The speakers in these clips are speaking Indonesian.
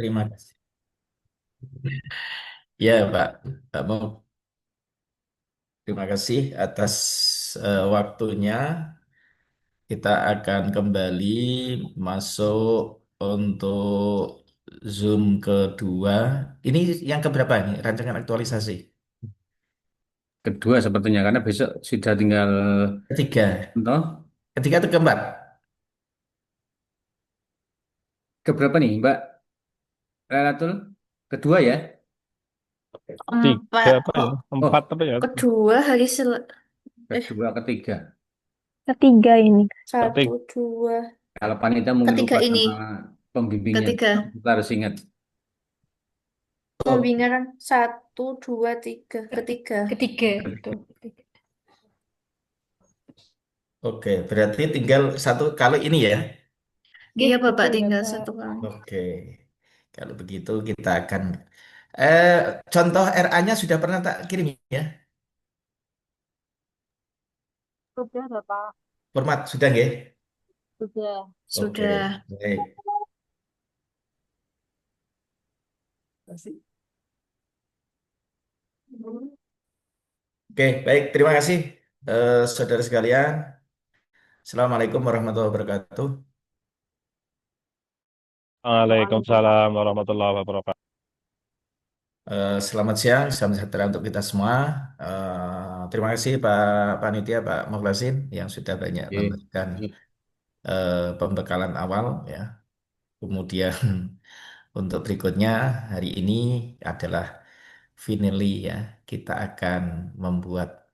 Terima kasih. Ya, Pak Mo, terima kasih atas waktunya. Kita akan kembali masuk untuk Zoom kedua. Ini yang keberapa nih? Rancangan aktualisasi? Kedua sepertinya karena besok sudah tinggal Ketiga. toh Ketiga atau keempat? keberapa nih Mbak Lailatul? Kedua ya? Tiga Empat. apa ya? Empat Oh, apa ya? Kedua hari eh kedua ketiga. Ketiga ini. satu Ketiga. dua Kalau panitia mungkin ketiga lupa ini sama pembimbingnya. ketiga Kita harus ingat. Oh, pembinaan satu dua tiga ketiga. Ketiga itu. oke. Berarti tinggal satu kali ini ya. Iya Gih, Bapak betul tinggal Bapak. satu kali. Oke. Kalau begitu kita akan eh contoh RA-nya sudah pernah tak kirim ya? Sudah Bapak. Format sudah nggih? Sudah. Oke, Sudah. baik. Oke, baik. Terima kasih, saudara sekalian. Assalamualaikum warahmatullahi wabarakatuh. Waalaikumsalam warahmatullahi wabarakatuh. Selamat siang, salam sejahtera untuk kita semua. Terima kasih Pak Panitia, Pak Mukhlasin yang sudah banyak Oke. memberikan pembekalan awal ya. Kemudian untuk berikutnya hari ini adalah finally ya. Kita akan membuat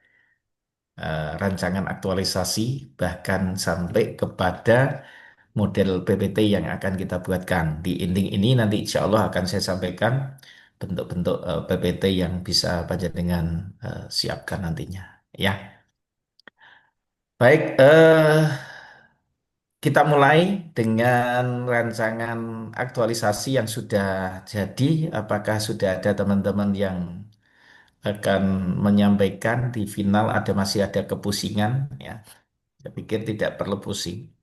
rancangan aktualisasi bahkan sampai kepada model PPT yang akan kita buatkan. Di ending ini nanti insya Allah akan saya sampaikan bentuk-bentuk PPT yang bisa panjenengan siapkan nantinya. Ya, baik. Kita mulai dengan rancangan aktualisasi yang sudah jadi. Apakah sudah ada teman-teman yang akan menyampaikan di final masih ada kepusingan? Ya, saya pikir tidak perlu pusing.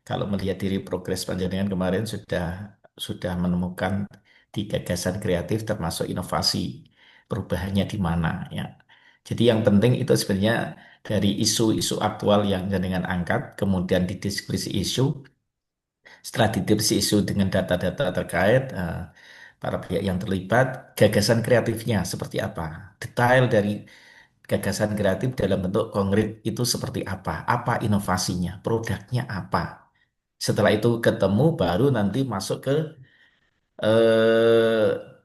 Kalau melihat diri progres panjenengan kemarin sudah menemukan di gagasan kreatif termasuk inovasi perubahannya di mana ya. Jadi yang penting itu sebenarnya dari isu-isu aktual yang jenengan angkat, kemudian didiskusi isu, setelah didiskusi isu dengan data-data terkait para pihak yang terlibat, gagasan kreatifnya seperti apa, detail dari gagasan kreatif dalam bentuk konkret itu seperti apa inovasinya, produknya apa. Setelah itu ketemu baru nanti masuk ke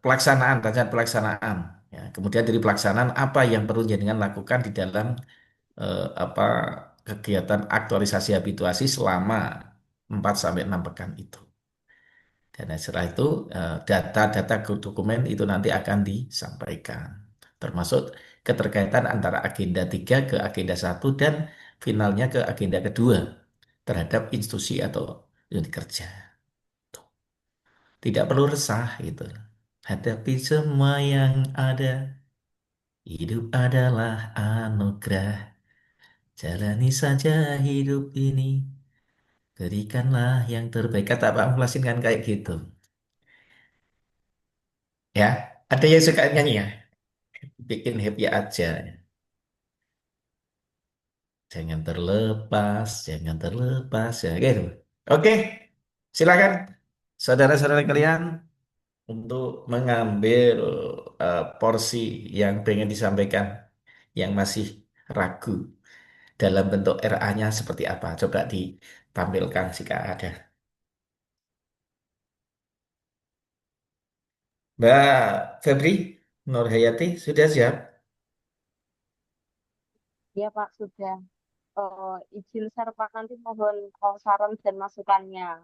pelaksanaan, rancangan pelaksanaan. Ya, kemudian dari pelaksanaan apa yang perlu jenengan lakukan di dalam apa kegiatan aktualisasi habituasi selama 4 sampai 6 pekan itu. Dan setelah itu data-data dokumen itu nanti akan disampaikan. Termasuk keterkaitan antara agenda 3 ke agenda 1 dan finalnya ke agenda kedua terhadap institusi atau unit kerja. Tidak perlu resah gitu. Hadapi semua yang ada. Hidup adalah anugerah. Jalani saja hidup ini. Berikanlah yang terbaik. Kata Pak Muflasin kan kayak gitu. Ya, ada yang suka nyanyi ya? Bikin happy aja. Jangan terlepas ya gitu. Oke, silakan saudara-saudara kalian untuk mengambil porsi yang pengen disampaikan yang masih ragu dalam bentuk RA-nya seperti apa. Coba ditampilkan jika ada. Mbak Febri Nurhayati sudah siap? Ya Pak, sudah. Izin share Pak, nanti mohon saran dan masukannya.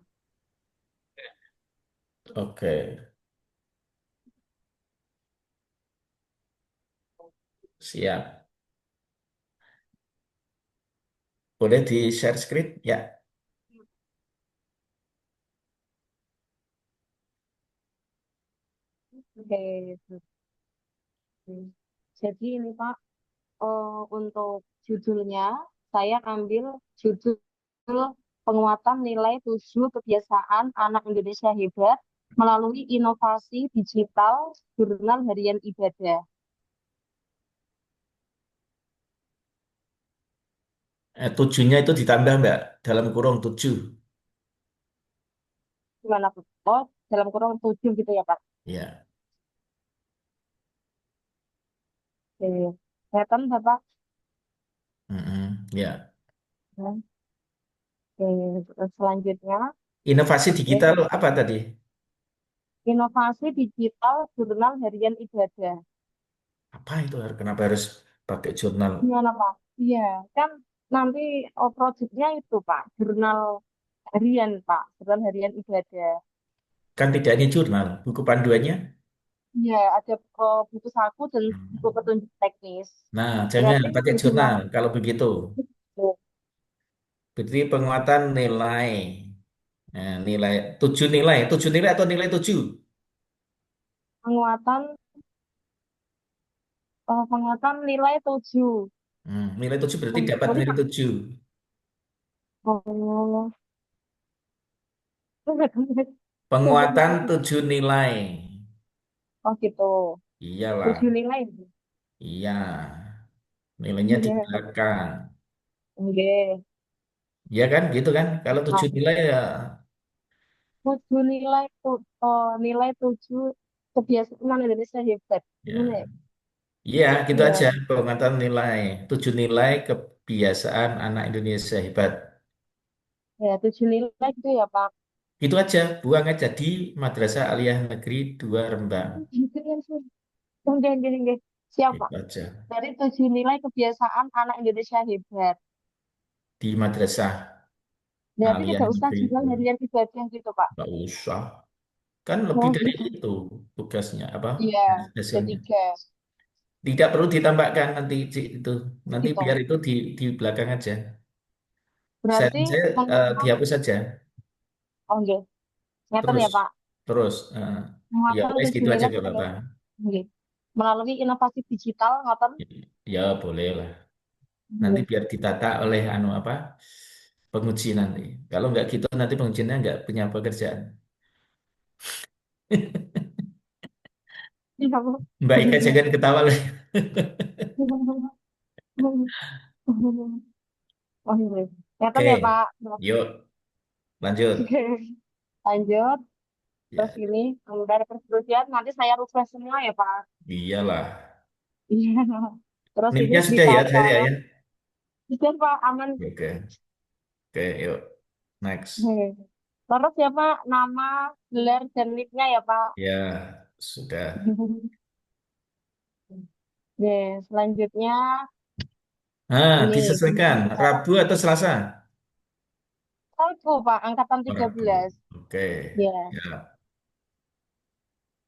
Oke, siap. Boleh di-share screen? Ya. Oke, jadi ini Pak, untuk judulnya saya ambil judul penguatan nilai 7 kebiasaan anak Indonesia hebat melalui inovasi digital jurnal harian ibadah. Tujuhnya itu ditambah Mbak, dalam kurung 7. Gimana, Pak? Oh, dalam kurung 7 gitu ya, Pak. Ya. Oke. Kelihatan, Bapak? Mm-mm. Ya. Oke. Terus selanjutnya, Inovasi ya, digital apa tadi? inovasi digital jurnal harian ibadah. Apa itu? Kenapa harus pakai jurnal? Gimana, Pak? Iya, kan nanti projectnya itu, Pak, jurnal harian, Pak, jurnal harian ibadah. Kan tidak ini jurnal, buku panduannya. Iya, ada buku saku dan buku Hmm. petunjuk teknis. Nah, jangan Berarti pakai tujuan jurnal kalau begitu. itu Berarti penguatan nilai. Nah, nilai 7 nilai atau nilai 7? penguatan penguatan nilai 7. Nilai 7 berarti Oh, dapat sorry, nilai Pak. 7. Oh, Penguatan 7 nilai. oh gitu. Iyalah, 7 nilai. iya. Nilainya di Iya, belakang. oke. Iya kan, gitu kan? Kalau Nah, 7 nilai ya, 7 nilai tuh, nilai 7 kebiasaan Indonesia hebat. Gimana ya. ya? Iya, gitu aja. Iya, Penguatan nilai. 7 nilai kebiasaan anak Indonesia hebat. ya 7 nilai gitu ya, Pak. Gitu aja, buang aja di Madrasah Aliyah Negeri 2 Rembang. Oke, oke, oke. Siapa? Itu aja. Dari 7 nilai kebiasaan anak Indonesia hebat. Di Madrasah Berarti Aliyah tidak usah Negeri juga 2. harian ibadah gitu, Pak. Nggak usah. Kan lebih Oh, dari gitu. itu tugasnya apa? Iya, Hasilnya. ketiga. Tidak perlu ditambahkan nanti itu. Nanti biar Gitu. itu di belakang aja. Berarti Saya penguatan, dihapus saja. oh, oke. Ngeten Terus, ya, Pak. terus. Ya, Penguatan wes 7 gitu aja nilai gak apa-apa. oke. Melalui inovasi digital, ngeten. Ya, boleh lah. Nanti Oke. biar ditata oleh anu apa penguji nanti. Kalau nggak gitu nanti pengujinya nggak punya pekerjaan. Iya, Pak. Mbak Ika jangan ketawa lah. Oh, iya. Ngeten ya, Oke, Pak. yuk lanjut. Oke. Lanjut. Terus Ya, ini, dari persetujuan, nanti saya refresh semua ya, Pak. iyalah. Iya. Terus ini NIM-nya sudah ya ditata. saya ya. Sudah, Pak, aman. Oke, oke, yuk next. Hmm. Terus ya Pak, nama, gelar, dan nicknya ya Pak. Ya, sudah. Oke, selanjutnya Nah, ini disesuaikan. bicara Rabu atau Selasa? Rabu Pak, angkatan Oh, tiga Rabu. belas. Oke, Ya, ya,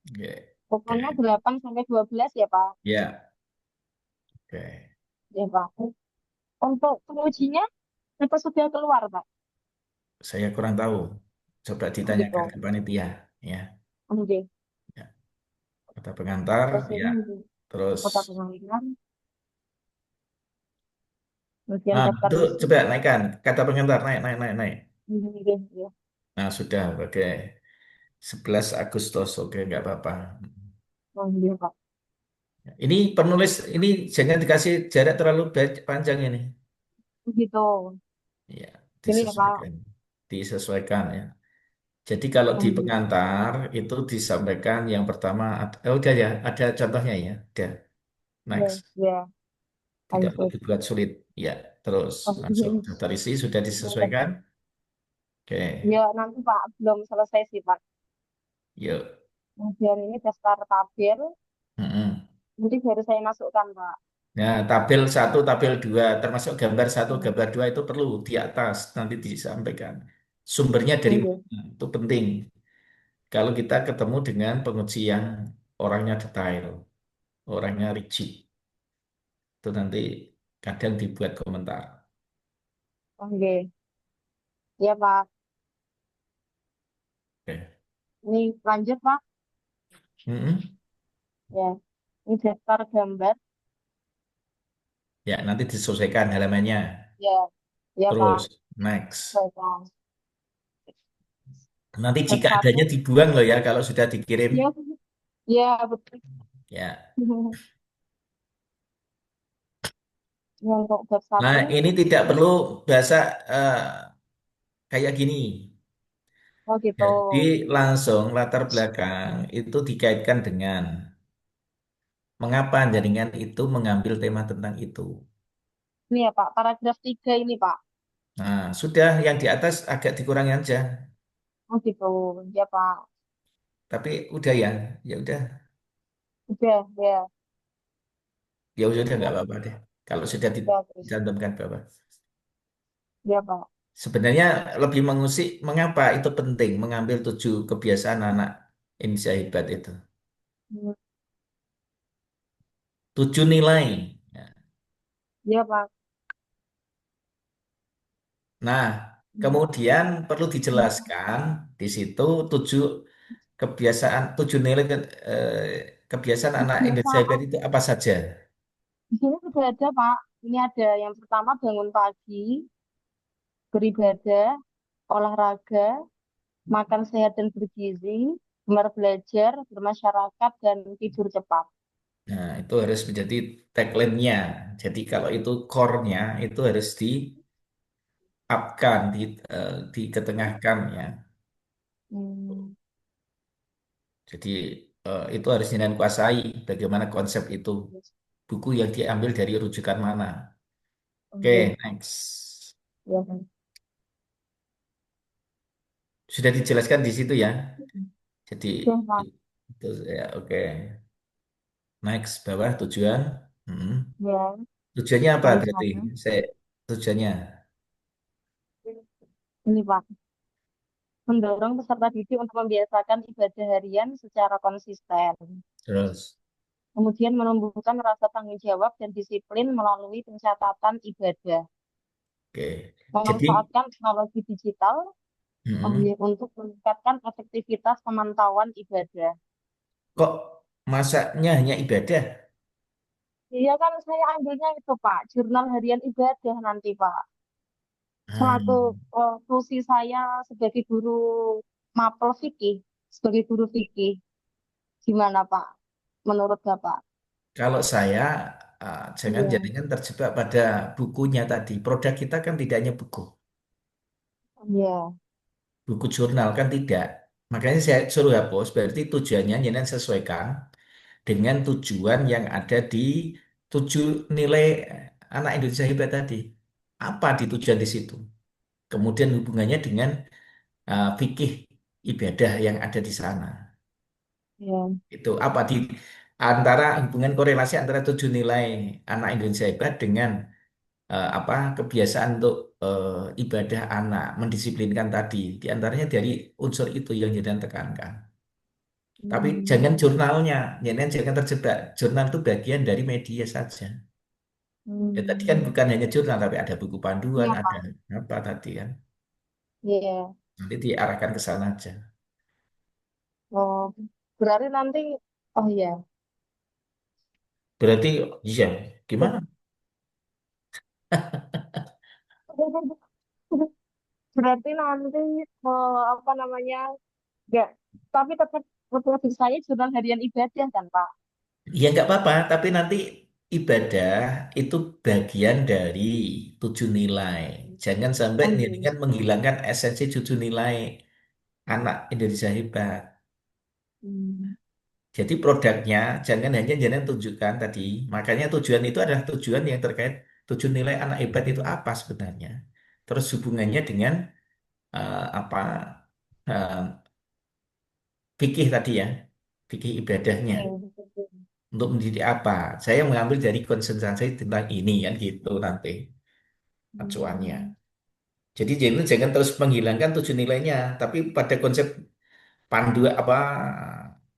oke, pokoknya oke, 8 sampai 12 ya Pak. ya, oke. Ya Pak. Untuk pengujinya, itu sudah keluar Pak. Saya kurang tahu. Coba Oh ditanyakan gitu. ke panitia. Ya, Oke. ya. Kata pengantar, Terus ya. ini Terus, kota pengalihan, kemudian nah daftar itu isi. coba naikkan. Kata pengantar, naik, naik, naik, naik. Oke, ya. Nah, sudah, oke. 11 Agustus, oke, nggak apa-apa. Oh iya Pak. Ini penulis, ini jangan dikasih jarak terlalu panjang ini. Begitu. Ya, Ini ya Pak. disesuaikan. Disesuaikan ya. Jadi kalau Oh di iya. pengantar itu disampaikan yang pertama, udah ya, ada contohnya ya. Udah, Ya, next. ya. Tidak perlu Lanjut. dibuat sulit. Ya, terus Oh langsung iya. daftar isi sudah Boleh disesuaikan. Pak. Oke, Ya, nanti Pak, belum selesai sih Pak. yuk. Kemudian ini daftar tabel, Mm-mm. nanti baru saya masukkan, Pak. Nah, tabel 1, tabel 2, termasuk gambar 1, Hmm. gambar 2 itu perlu di atas nanti disampaikan. Sumbernya dari Oke, mana? Itu penting. Kalau kita ketemu dengan penguji yang orangnya detail, orangnya rigid, itu nanti kadang dibuat komentar. oke. Ya, Pak. Oke. Ini lanjut, Pak. Mm-mm. Ya, ini daftar gambar. Ya, nanti diselesaikan halamannya. Ya, ya, Terus, Pak. next. Baik, Pak. Nanti Bab jika satu, adanya dibuang loh ya kalau sudah dikirim. ya, ya betul. Ya. Yang untuk bab Nah, satu, ini tidak perlu bahasa eh, kayak gini. oh gitu. Jadi langsung latar belakang itu dikaitkan dengan mengapa jaringan itu mengambil tema tentang itu. Ini ya Pak, paragraf 3 ini Pak. Nah, sudah yang di atas agak dikurangi aja. Oh gitu, ya Pak. Tapi udah ya, ya udah, Udah, ya, ya udah nggak apa-apa deh. Kalau sudah ya terus, dicantumkan bahwa ya Pak. sebenarnya lebih mengusik mengapa itu penting mengambil 7 kebiasaan anak Indonesia hebat itu. Hmm, 7 nilai. Ya. ya Pak. Nah, Hmm. kemudian perlu dijelaskan di situ 7 nilai kebiasaan anak Indonesia hebat Kebiasaan itu apa saja. di sini sudah ada Pak. Ini ada yang pertama bangun pagi, beribadah, olahraga, makan sehat dan bergizi, gemar belajar, bermasyarakat, dan tidur cepat. Nah, itu harus menjadi tagline-nya. Jadi kalau itu core-nya itu harus di-up-kan, diketengahkan ya. Hmm. Jadi itu harus Ninen kuasai bagaimana konsep itu. Buku yang diambil dari rujukan mana. Oke, Oke, next. ya. Sudah dijelaskan di situ ya. Jadi Oke, Pak. itu ya, oke. Next, bawah tujuan. Hmm. Ya, Tujuannya apa berarti? tulisannya. Saya tujuannya. Ini Pak. Mendorong peserta didik untuk membiasakan ibadah harian secara konsisten. Terus, Kemudian menumbuhkan rasa tanggung jawab dan disiplin melalui pencatatan ibadah. oke. Jadi, Memanfaatkan teknologi digital hmm, untuk meningkatkan efektivitas pemantauan ibadah. kok masaknya hanya ibadah? Iya kan saya ambilnya itu Pak, jurnal harian ibadah nanti Pak. Selaku Hmm. fungsi saya sebagai guru mapel fikih, sebagai guru fikih, gimana Pak? Menurut Bapak? Kalau saya jangan Iya, jadikan terjebak pada bukunya tadi. Produk kita kan tidak hanya buku, iya, buku jurnal kan tidak. Makanya saya suruh hapus. Berarti tujuannya jangan sesuaikan dengan tujuan yang ada di 7 nilai anak Indonesia hebat tadi. Apa di tujuan di situ? Kemudian hubungannya dengan fikih ibadah yang ada di sana. iya. Itu apa di antara hubungan korelasi antara 7 nilai anak Indonesia hebat dengan apa kebiasaan untuk ibadah anak, mendisiplinkan tadi. Di antaranya dari unsur itu yang jangan tekankan. Tapi jangan Hmm, jurnalnya, jangan terjebak. Jurnal itu bagian dari media saja. Ya tadi kan hmm. bukan hanya jurnal, tapi ada buku panduan, Iya ada Pak, apa tadi kan. iya. Nanti diarahkan ke sana aja. Oh, berarti nanti, oh iya. Berarti, iya, gimana? Berarti nanti apa namanya? Enggak, tapi tetap reproduksi saya jurnal harian ibadah kan Pak? Ya nggak apa-apa, tapi nanti ibadah itu bagian dari 7 nilai. Jangan sampai Oh iya. dengan menghilangkan esensi 7 nilai anak Indonesia hebat. Hmm. Jadi produknya jangan tunjukkan tadi. Makanya tujuan itu adalah tujuan yang terkait 7 nilai anak hebat itu apa sebenarnya. Terus hubungannya dengan apa eh, fikih tadi ya, fikih ibadahnya. Iya. Untuk mendidik apa? Saya mengambil dari konsentrasi tentang ini kan gitu nanti acuannya. Hmm. Jadi jangan terus menghilangkan 7 nilainya, tapi pada konsep pandu apa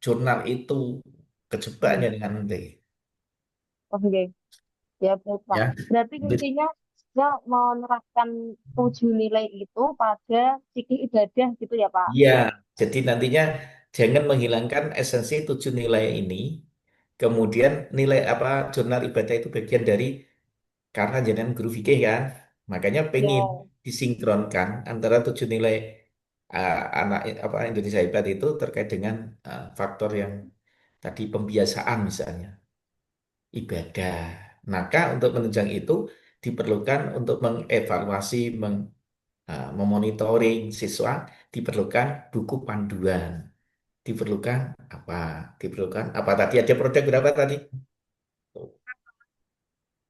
jurnal itu kejebaknya Iya. dengan nanti Oke, ya baik Pak. ya. Berarti Untuk- intinya saya menerapkan 7 nilai itu pada fikih ibadah gitu ya Pak? Iya, jadi nantinya jangan menghilangkan esensi 7 nilai ini. Kemudian nilai apa jurnal ibadah itu bagian dari karena jenengan guru fikih kan, makanya pengen Ya. disinkronkan antara 7 nilai anak apa Indonesia hebat itu terkait dengan faktor yang tadi pembiasaan misalnya ibadah. Maka untuk menunjang itu diperlukan untuk mengevaluasi, memonitoring siswa, diperlukan buku panduan, diperlukan apa, diperlukan apa tadi ada produk berapa tadi?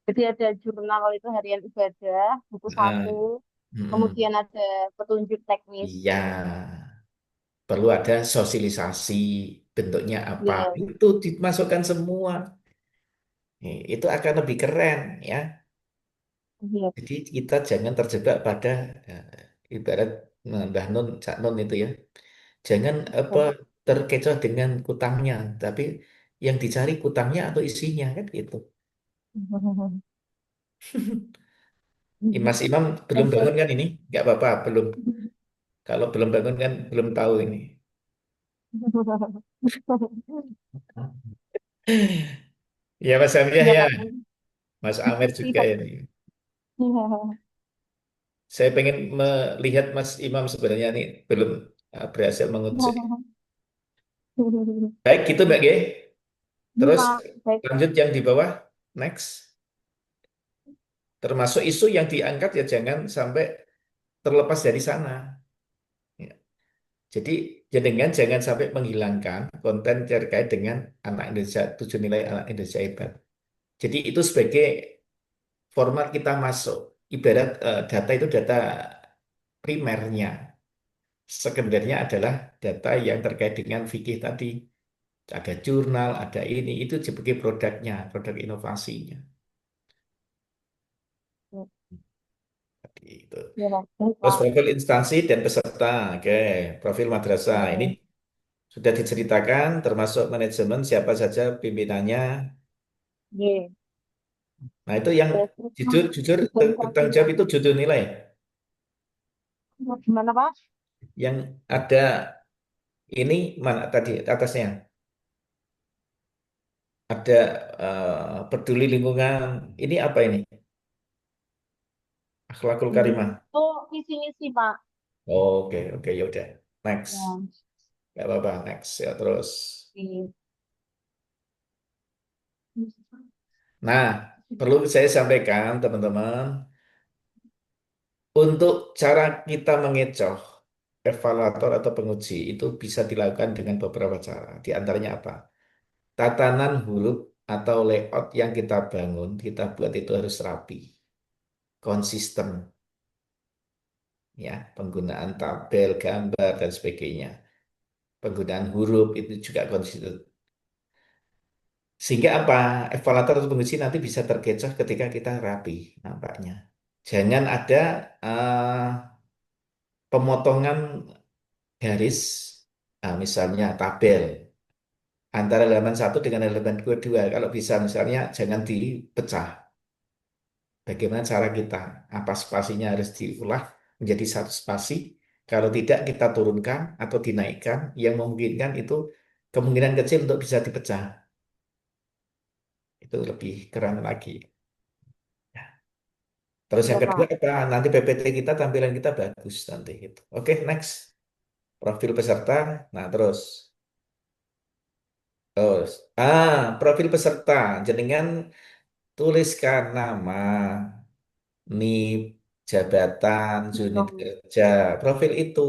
Jadi ada jurnal itu harian ibadah, buku Nah, saku, mm-mm. kemudian ada petunjuk teknis. Iya, perlu ada sosialisasi bentuknya apa, Iya, itu dimasukkan semua. Itu akan lebih keren ya. iya, Jadi kita jangan terjebak pada ibarat Mbah Nun, Cak Nun itu ya. Jangan apa terkecoh dengan kutangnya, tapi yang dicari kutangnya atau isinya kan gitu. Mas Imam belum Untuk bangun kan ini? Nggak apa-apa, belum. Kalau belum bangun kan belum tahu ini. Ya Mas Amir ya ya, Pak. Mas Amir juga Tidak. ini. Saya pengen melihat Mas Imam sebenarnya ini belum berhasil menguji. Baik gitu Mbak G. Ini Terus Pak, baik. lanjut yang di bawah, next. Termasuk isu yang diangkat ya jangan sampai terlepas dari sana. Ya. Jadi jenengan jangan sampai menghilangkan konten terkait dengan anak Indonesia, tujuh nilai anak Indonesia hebat. Jadi itu sebagai format kita masuk. Ibarat data itu data primernya. Sekundernya adalah data yang terkait dengan fikih tadi. Ada jurnal, ada ini, itu sebagai produknya, produk inovasinya. Gitu. Ya Pak, baik Terus Pak. profil instansi dan peserta. Oke, profil madrasah. Ini Ya, sudah diceritakan, termasuk manajemen, siapa saja pimpinannya. ya. Nah, itu yang Terus, jujur, jujur bertanggung sosialisasi. jawab itu judul nilai. Gimana Pak? Yang ada ini mana tadi atasnya? Ada peduli lingkungan. Ini apa ini? Akhlakul karimah. Itu visi misi Pak. Oke, oke, ya udah. Next. Ya, Gak apa-apa, next. Ya, terus. di- Nah, perlu saya sampaikan, teman-teman, untuk cara kita mengecoh evaluator atau penguji itu bisa dilakukan dengan beberapa cara. Di antaranya apa? Tatanan huruf atau layout yang kita bangun, kita buat itu harus rapi, konsisten, ya, penggunaan tabel, gambar, dan sebagainya. Penggunaan huruf itu juga konsisten. Sehingga apa? Evaluator atau penguji nanti bisa terkecoh ketika kita rapi, nampaknya. Jangan ada eh, pemotongan garis, misalnya tabel antara halaman satu dengan halaman kedua. Kalau bisa misalnya jangan dipecah. Bagaimana cara kita? Apa spasinya harus diulah menjadi satu spasi? Kalau tidak kita turunkan atau dinaikkan, yang memungkinkan itu kemungkinan kecil untuk bisa dipecah. Itu lebih keren lagi. Terus ya yang kedua Pak. apa? Nanti PPT kita tampilan kita bagus nanti gitu. Oke, next. Profil peserta. Nah, terus profil peserta. Jenengan tuliskan nama, NIP, jabatan, unit Betul. kerja, profil itu,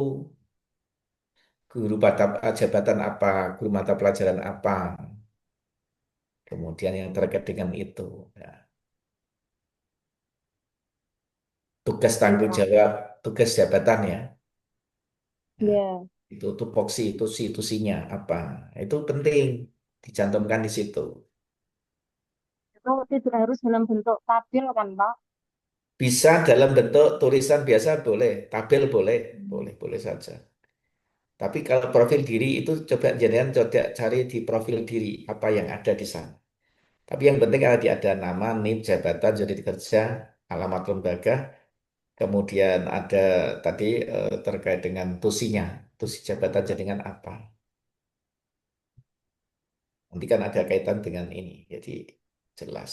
guru mata jabatan apa, guru mata pelajaran apa, kemudian yang terkait dengan itu, ya. Tugas Ya tanggung Pak. jawab, tugas jabatan ya. Nah, Ya. itu tupoksi itu situsinya apa, itu penting dicantumkan di situ. Itu tidak harus dalam bentuk tabel kan Pak? Bisa dalam bentuk tulisan biasa boleh, tabel boleh, Hmm. boleh saja. Tapi kalau profil diri itu coba jangan coba cari di profil diri apa yang ada di sana. Tapi yang penting ada ada nama, NIP, jabatan, unit kerja, alamat lembaga, kemudian ada tadi terkait dengan tusinya, tusi jabatan jaringan apa. Nanti kan ada kaitan dengan ini, jadi jelas.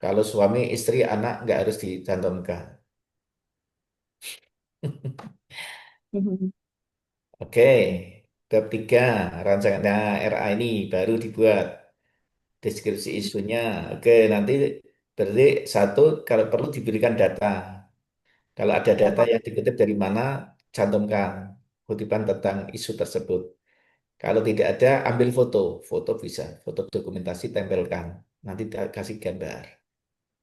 Kalau suami, istri, anak nggak harus dicantumkan. Mhm. Oke, bab 3, rancangan nah, RA ini baru dibuat deskripsi isunya. Oke, nanti berarti satu kalau perlu diberikan data. Kalau ada Ya data Pak. yang dikutip dari mana, cantumkan kutipan tentang isu tersebut. Kalau tidak ada, ambil foto. Foto bisa, foto dokumentasi tempelkan. Nanti kasih gambar.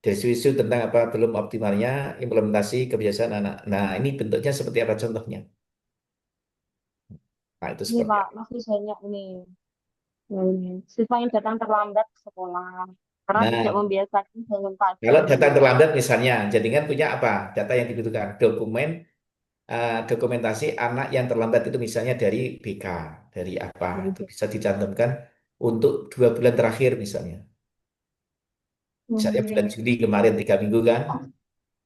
Dari isu tentang apa belum optimalnya implementasi kebiasaan anak. Nah, ini bentuknya seperti apa contohnya? Nah, itu Ini seperti Pak, apa? masih banyak ini. Ya, ini. Siswa yang datang terlambat ke sekolah karena tidak Nah, membiasakan bangun kalau pagi. data terlambat misalnya, jadikan punya apa? Data yang dibutuhkan, dokumentasi anak yang terlambat itu misalnya dari BK, dari apa? Itu bisa dicantumkan untuk 2 bulan terakhir misalnya. Misalnya bulan Hmm. Juli kemarin 3 minggu kan,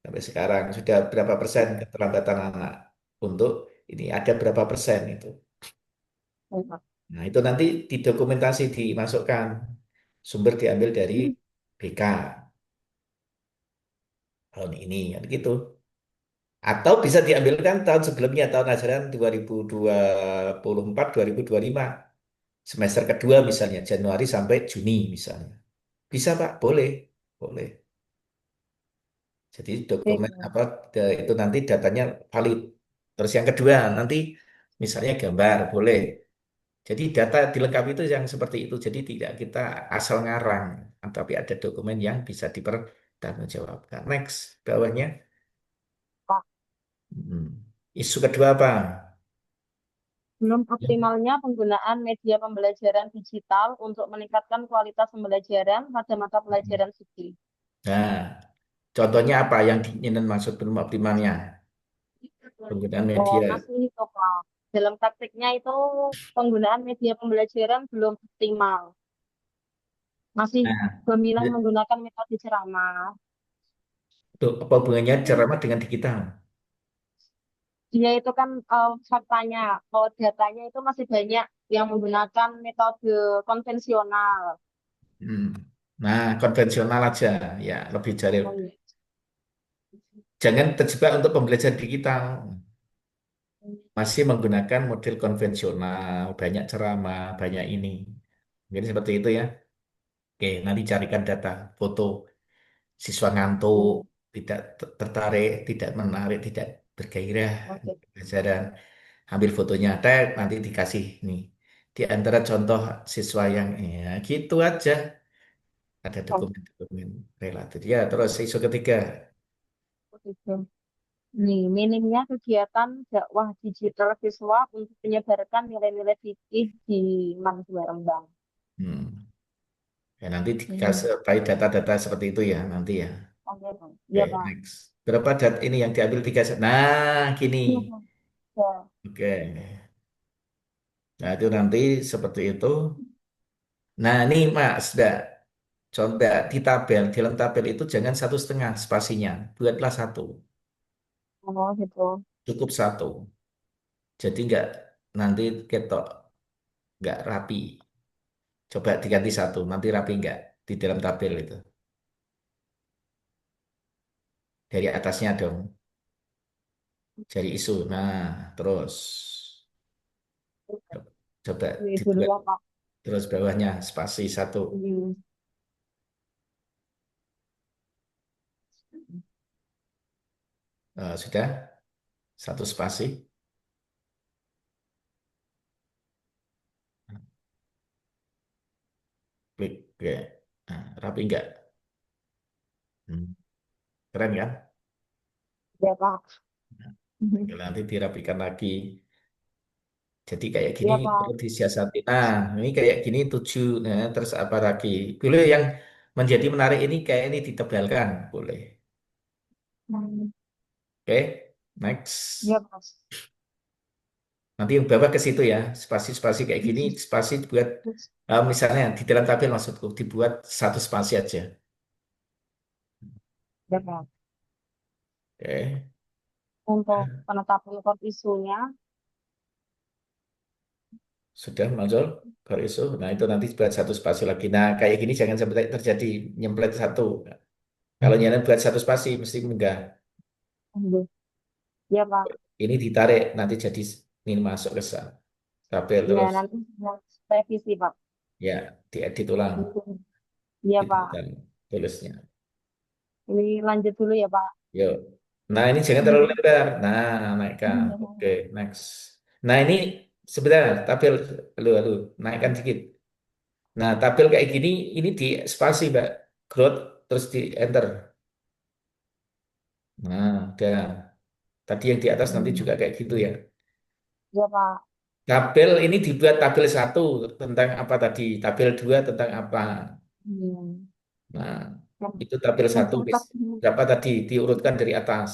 sampai sekarang sudah berapa persen keterlambatan anak untuk ini ada berapa persen itu. Ya, Pak. Nah, itu nanti didokumentasi, dimasukkan. Sumber diambil dari BK tahun ini, kan gitu. Atau bisa diambilkan tahun sebelumnya, tahun ajaran 2024, 2025. Semester kedua misalnya, Januari sampai Juni misalnya. Bisa Pak, boleh. Boleh. Jadi dokumen Oke. apa itu nanti datanya valid. Terus yang kedua, nanti misalnya gambar, boleh. Jadi data dilengkapi itu yang seperti itu. Jadi tidak kita asal ngarang, tapi ada dokumen yang bisa dipertanggungjawabkan. Next, bawahnya. Pak, Hmm. Isu kedua apa? belum optimalnya penggunaan media pembelajaran digital untuk meningkatkan kualitas pembelajaran pada mata pelajaran fikih. Nah, contohnya apa yang diinginkan maksud belum optimalnya? Penggunaan Oh, media. masih itu Pak. Dalam praktiknya itu penggunaan media pembelajaran belum optimal. Masih Nah, dominan menggunakan metode ceramah. itu apa hubungannya ceramah dengan digital? Dia itu kan faktanya, kalau datanya itu masih banyak yang menggunakan metode konvensional. Hmm. Nah, konvensional aja, ya lebih jari. Oh, iya. Jangan terjebak untuk pembelajaran digital. Masih menggunakan model konvensional, banyak ceramah, banyak ini. Mungkin seperti itu ya. Oke, nanti carikan data, foto siswa ngantuk, Hmm, tidak tertarik, tidak menarik, tidak bergairah oke. pelajaran. Ambil fotonya, tag, nanti dikasih nih. Di antara contoh siswa yang ya gitu aja. Ada Oh, dokumen-dokumen relatif. Ya, terus isu ketiga. gitu. Nih, minimnya kegiatan dakwah digital siswa untuk menyebarkan nilai-nilai fikih di mahasiswa Rembang. Hmm. Ya, nanti Hmm, dikasih data-data seperti itu ya, nanti ya. oke, Pak. Oke, Iya, Pak. next. Berapa dat ini yang diambil tiga? Nah, gini. Iya, Pak. Ya. Oke. Nah, itu nanti seperti itu. Nah, ini Mas, sudah. Coba di tabel, di dalam tabel itu jangan 1,5 spasinya. Buatlah satu. Oh, gitu. Cukup satu. Jadi nggak nanti ketok, nggak rapi. Coba diganti satu, nanti rapi nggak di dalam tabel itu. Dari atasnya dong, dari isu. Nah, terus coba Ini dulu dibuat ya, Pak. terus bawahnya spasi satu. Hmm. Sudah satu spasi. Klik, oke. Nah, rapi nggak? Hmm, keren kan? Ya, Pak. Hmm. Tinggal nanti dirapikan lagi. Jadi kayak gini Ya, Pak. perlu disiasati. Nah, ini kayak gini 7. Nah, terus apa lagi? Boleh yang menjadi menarik ini kayak ini ditebalkan, boleh. Hmm. Oke, next. Ya, Pak. Nanti yang bawah ke situ ya, spasi-spasi kayak gini, spasi buat misalnya di dalam tabel maksudku dibuat satu spasi aja. Ya, Pak. Oke, Untuk penetapan kod isunya, sudah muncul baru isu. Nah, itu nanti buat satu spasi lagi. Nah, kayak gini jangan sampai terjadi nyemplet satu. Kalau nyalain buat satu spasi mesti enggak. ambil. Ya, Pak. Ini ditarik, nanti jadi ini masuk ke sel. Tabel Ya, terus, nanti saya revisi, Pak. ya, diedit ulang, Iya, Pak. ditekan tulisnya. Ini lanjut dulu ya, Pak. Yuk. Nah, ini jangan terlalu lebar. Nah, naikkan. Oke, next. Nah, ini sebentar, tabel, halo, naikkan dikit. Nah, tabel kayak gini, ini di spasi, Mbak. Growth, terus di enter. Nah, udah. Tadi yang di atas nanti juga kayak gitu ya. Iya, Pak. Tabel ini dibuat tabel 1 tentang apa tadi? Tabel 2 tentang apa? Hmm. Nah, Yang itu tabel yang 1. cocok. Berapa tadi? Diurutkan dari atas.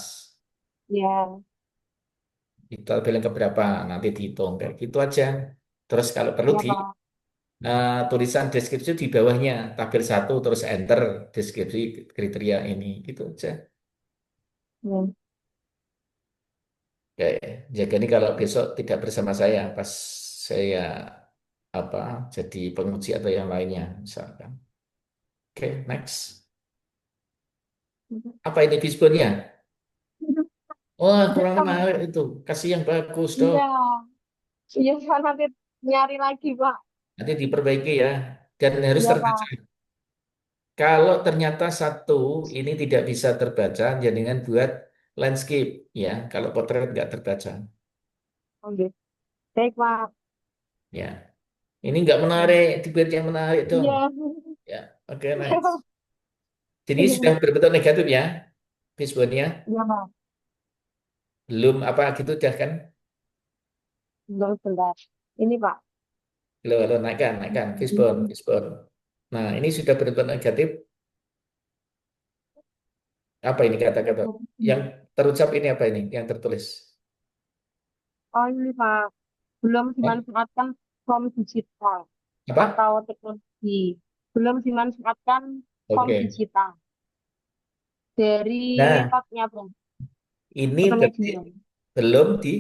Ya, Itu tabel yang keberapa? Nanti dihitung. Kayak gitu aja. Terus kalau perlu iya, di Pak. tulisan deskripsi di bawahnya. Tabel 1 terus enter. Deskripsi kriteria ini. Gitu aja. Ya. Ya, jaga ini kalau besok tidak bersama saya. Pas saya apa jadi penguji atau yang lainnya. Misalkan. Oke, next. Apa ini fishbone-nya? Wah, kurang menarik itu. Kasih yang bagus dong. Iya, iya, Pak. Nanti nyari lagi, Pak. Nanti diperbaiki ya. Dan harus Iya, terbaca. Pak. Kalau ternyata satu ini tidak bisa terbaca, jadikan buat landscape ya. Kalau potret nggak terbaca. Oke. Baik, Pak. Ya, ini nggak menarik, dibuat yang menarik dong. Iya. Ya, oke, next. Jadi sudah berbentuk negatif ya, fishbone-nya. Iya, Pak. Belum apa gitu udah kan? Belum sebentar. Ini, Pak. Halo, halo, naikkan, naikkan, fishbone, fishbone. Nah, ini sudah berbentuk negatif. Apa ini kata-kata? Yang terucap ini apa ini? Yang tertulis? Oh, ini, Pak. Belum Hah? dimanfaatkan form digital Apa? atau teknologi. Belum dimanfaatkan form Oke. digital dari Nah, metodenya, Bang, ini atau berarti media. belum di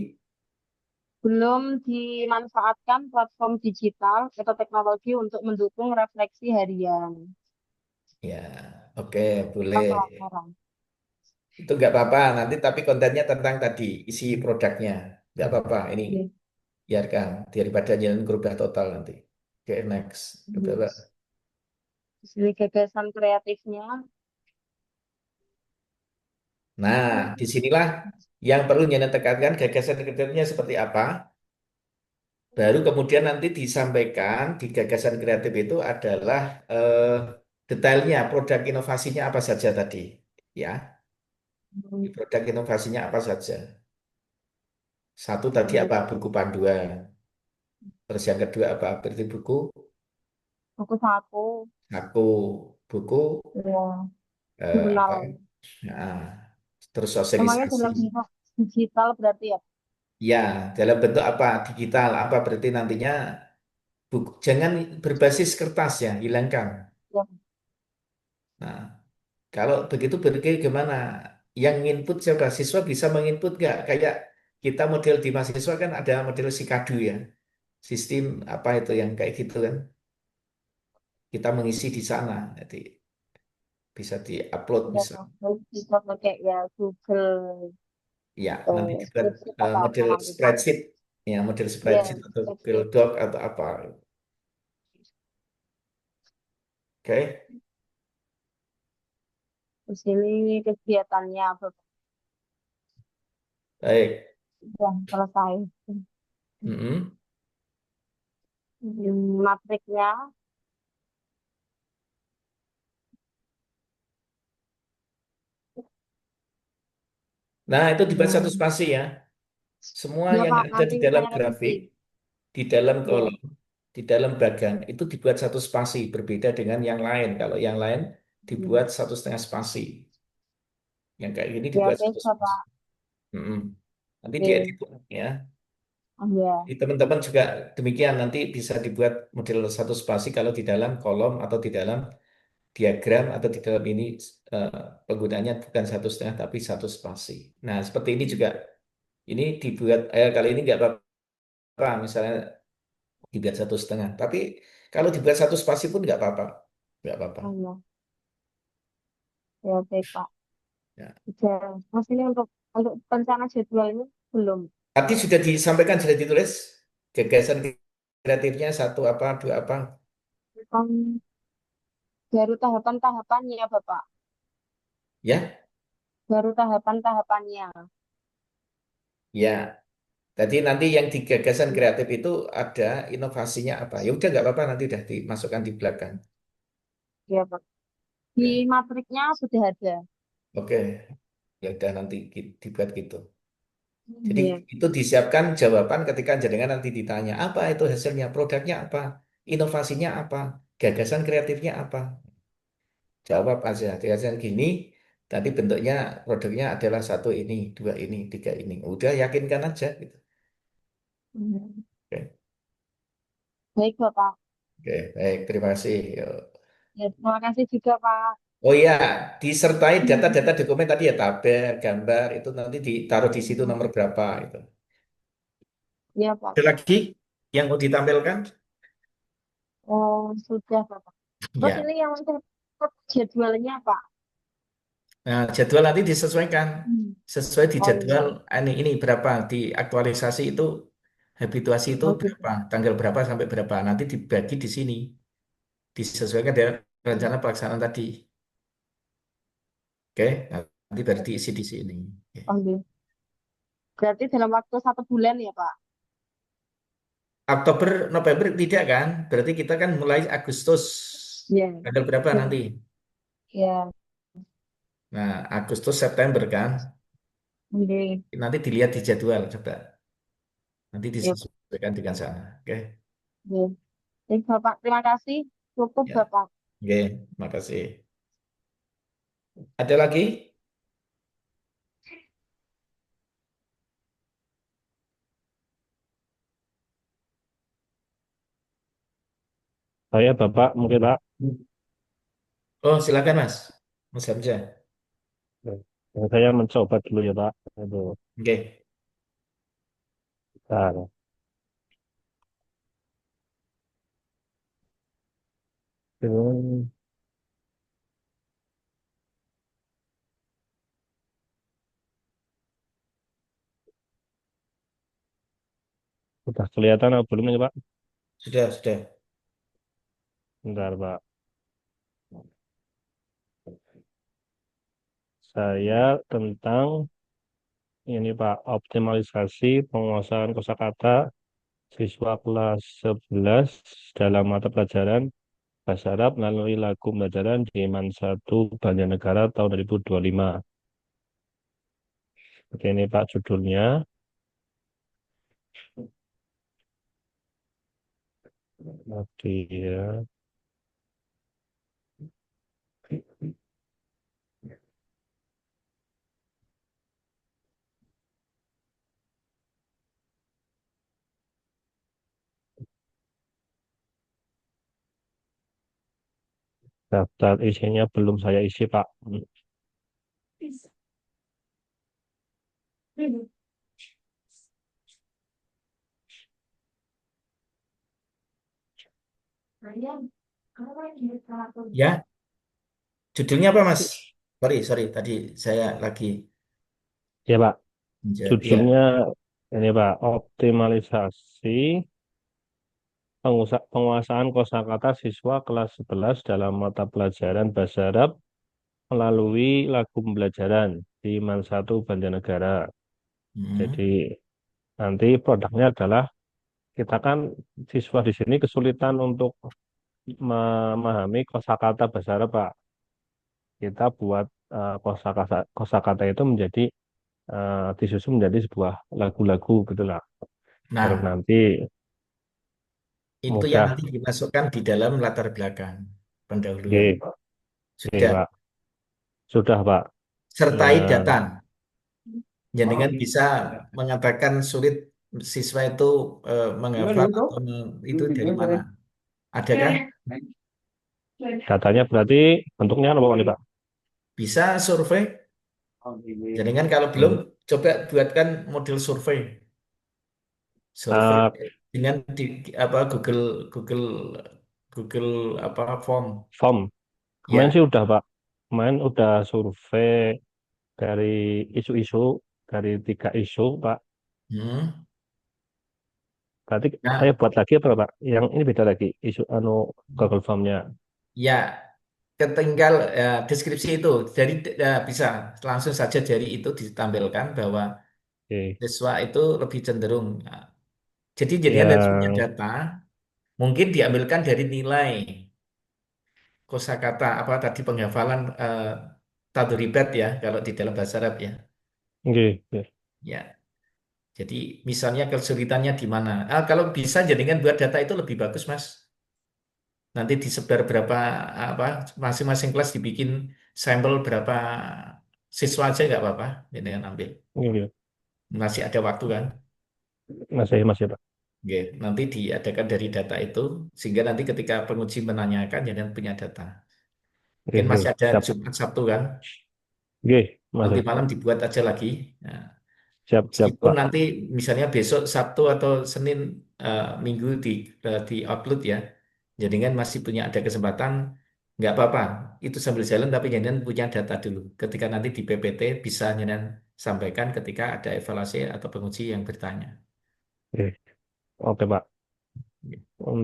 Belum dimanfaatkan platform digital atau teknologi untuk mendukung refleksi harian. ya. Oke, boleh. Apa orang? Itu nggak apa-apa. Nanti tapi kontennya tentang tadi isi produknya. Nggak apa-apa. Ini Iya. biarkan daripada jalan berubah total nanti. Oke, next. Coba. Di sini gagasan kreatifnya. Nah, disinilah yang perlu Nyana tekankan gagasan kreatifnya seperti apa. Baru kemudian nanti disampaikan di gagasan kreatif itu adalah detailnya, produk inovasinya apa saja tadi. Ya, di produk inovasinya apa saja. Satu tadi apa? Buku panduan. Terus yang kedua apa? Berarti buku Buku satu. aku, buku Ya, apa? jurnal. Nah, terus Semuanya sosialisasi. dalam bentuk digital berarti ya. Ya, dalam bentuk apa? Digital. Apa berarti nantinya buku, jangan berbasis kertas ya, hilangkan. Ya, Nah, kalau begitu berarti gimana? Yang input siapa? Siswa bisa menginput nggak? Kayak kita model di mahasiswa kan ada model Sikadu ya. Sistem apa itu yang kayak gitu kan? Kita mengisi di sana. Jadi bisa di-upload ya, misalnya. bisa pakai ya Google Ya, nanti dibuat spreadsheet atau apa model nanti Pak. spreadsheet. Ya, model Ya, spreadsheet atau Google spreadsheet. Doc atau apa. Oke, Terus ini kegiatannya apa? baik. Sudah selesai. Mm-mm. Matriknya. Nah, itu dibuat satu Hmm. spasi ya. Semua Ya yang Pak, ada nanti di dalam saya revisi. grafik, di dalam Ya. kolom, di dalam bagan, itu dibuat satu spasi, berbeda dengan yang lain. Kalau yang lain Hmm. dibuat 1,5 spasi. Yang kayak gini Ya, dibuat oke, satu spasi. Pak. Mm-mm. Nanti diedit Oke. ya. Oh, ya. Di teman-teman juga demikian, nanti bisa dibuat model satu spasi kalau di dalam kolom atau di dalam diagram atau di dalam ini eh, penggunaannya bukan 1,5 tapi satu spasi. Nah, seperti ini juga. Ini dibuat, kali ini nggak apa-apa, misalnya dibuat 1,5. Tapi kalau dibuat satu spasi pun nggak apa-apa. Nggak apa-apa. Oh, ya. Ya, baik Pak. Ya. Oke. Mas ini untuk rencana jadwal ini Belum. Tadi sudah disampaikan, sudah ditulis gagasan kreatifnya satu apa, dua apa, Um, baru tahapan-tahapannya, Bapak. ya, Baru tahapan-tahapannya. ya. Tadi nanti yang di gagasan kreatif itu ada inovasinya apa? Ya udah nggak apa-apa nanti udah dimasukkan di belakang. Ya, Pak. Di Oke, matriknya sudah ada. oke. Ya udah nanti dibuat gitu. Jadi Iya. itu disiapkan jawaban ketika jenengan nanti ditanya apa itu hasilnya, produknya apa, inovasinya apa, gagasan kreatifnya apa. Jawab aja, gagasan gini, tadi bentuknya produknya adalah satu ini, dua ini, tiga ini. Udah yakinkan aja gitu. Hmm. Oke, Baik, Bapak. oke, baik, terima kasih. Yuk. Ya, terima kasih juga, Pak. Oh iya, disertai data-data dokumen tadi ya, tabel, gambar, itu nanti ditaruh di situ nomor berapa itu. Ya, Pak. Ada lagi yang mau ditampilkan? Oh, sudah, Bapak. Terus Ya. ini yang untuk jadwalnya, Pak. Nah, jadwal nanti disesuaikan Hmm. sesuai di Oh, jadwal iya. ini berapa di aktualisasi itu habituasi itu Oh, gitu. berapa tanggal berapa sampai berapa nanti dibagi di sini disesuaikan dengan rencana pelaksanaan tadi. Oke, nanti baru diisi di sini. Oke. Oh, iya. Berarti dalam waktu 1 bulan ya, Pak? Oktober, November tidak kan? Berarti kita kan mulai Agustus Iya. tanggal berapa Ya. nanti? Ya. Nah, Agustus September kan? Oke. Nanti dilihat di jadwal coba. Nanti Ya, disesuaikan dengan sana. Oke. oke. Baik, Bapak. Terima kasih. Cukup, Ya. Bapak. Oke, makasih. Ada lagi? Saya Bapak mungkin Pak. Oh, silakan Mas. Mas Hamzah. Saya mencoba dulu ya Pak. Aduh, Oke. bentar. Hmm, Udah kelihatan apa belum ya Pak? Sudah, sudah. Bentar Pak. Saya tentang ini Pak, optimalisasi penguasaan kosakata siswa kelas 11 dalam mata pelajaran Bahasa Arab melalui lagu pembelajaran di Man 1 Banjarnegara tahun 2025. Oke, ini Pak judulnya. Dia daftar isinya belum saya isi Pak. Ya, judulnya apa Mas? Sorry, sorry. Tadi saya lagi. Ya Pak, Ya. judulnya ini Pak, optimalisasi penguasaan kosakata siswa kelas 11 dalam mata pelajaran Bahasa Arab melalui lagu pembelajaran di Man 1 Banjarnegara. Hmm. Jadi nanti produknya adalah kita kan siswa di sini kesulitan untuk memahami kosakata bahasa Arab, Pak. Kita buat kosakata itu menjadi disusun menjadi sebuah lagu-lagu gitulah. Baru Nah, nanti itu yang mudah. nanti dimasukkan di dalam latar belakang pendahuluan. Oke, oke, Sudah. Pak. Sudah, Pak. Sertai Nah, data. Jangan bisa mengatakan sulit siswa itu menghafal atau itu dari mana. Adakah? datanya berarti bentuknya apa nih, Pak? Bisa survei. Jangan kalau belum, Hmm. coba buatkan model survei. Survei Eh, dengan di apa Google Google Google apa form. Form. Kemarin Ya. sih udah, Pak. Kemarin udah survei dari isu-isu, dari 3 isu, Pak. Hmm. Berarti saya Nah, buat lagi apa Pak? Yang ini beda lagi isu Google Form-nya. ya, ketinggal deskripsi itu. Jadi bisa langsung saja dari itu ditampilkan bahwa Oke. siswa itu lebih cenderung. Jadi jadinya dari punya Yang data mungkin diambilkan dari nilai kosakata apa tadi penghafalan tadribat ya kalau di dalam bahasa Arab ya. oke, oke. Ya. Jadi misalnya kesulitannya di mana? Kalau bisa jadikan buat data itu lebih bagus, Mas. Nanti disebar berapa apa masing-masing kelas dibikin sampel berapa siswa aja nggak apa-apa, jadi kan ambil. Oke. Masih ada waktu kan? Masih Pak. Oke, nanti diadakan dari data itu sehingga nanti ketika penguji menanyakan jangan punya data. Oke, Mungkin oke. masih ada Siap. Jumat Sabtu kan? Oke, Nanti masih. malam dibuat aja lagi. Nah, Siap, siap meskipun Pak. nanti misalnya besok Sabtu atau Senin Minggu di upload ya, jadi kan masih punya ada kesempatan, nggak apa-apa. Itu sambil jalan tapi jangan punya data dulu. Ketika nanti di PPT bisa jangan sampaikan ketika ada evaluasi atau penguji yang bertanya. Oke, oke Pak.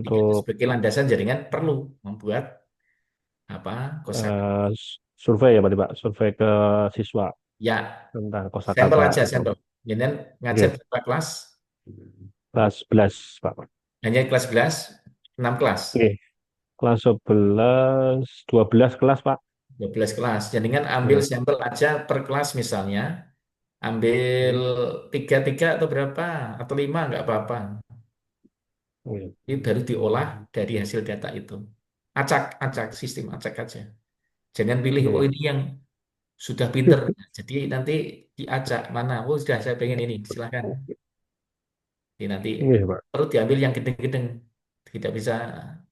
Jika itu Untuk sebagai landasan jaringan perlu membuat apa kosakata. eh, survei ya Pak, survei ke siswa Ya, tentang sampel kosakata aja itu. sampel. Jangan ngajar Oke, berapa kelas? kelas 11 Pak. Hanya kelas 11, 6 kelas. Oke, kelas 11, 12 kelas Pak. 12 kelas. Jadi kan ambil Oke, sampel aja per kelas misalnya, ambil tiga tiga atau berapa atau lima nggak apa-apa. oke, Ini baru diolah dari hasil data itu. Acak, acak, sistem acak aja. Jangan pilih oh oke, ini yang sudah pinter. Jadi nanti diacak mana? Oh sudah saya pengen ini, silahkan. Jadi nanti oke Pak. perlu diambil yang gedeng-gedeng, tidak bisa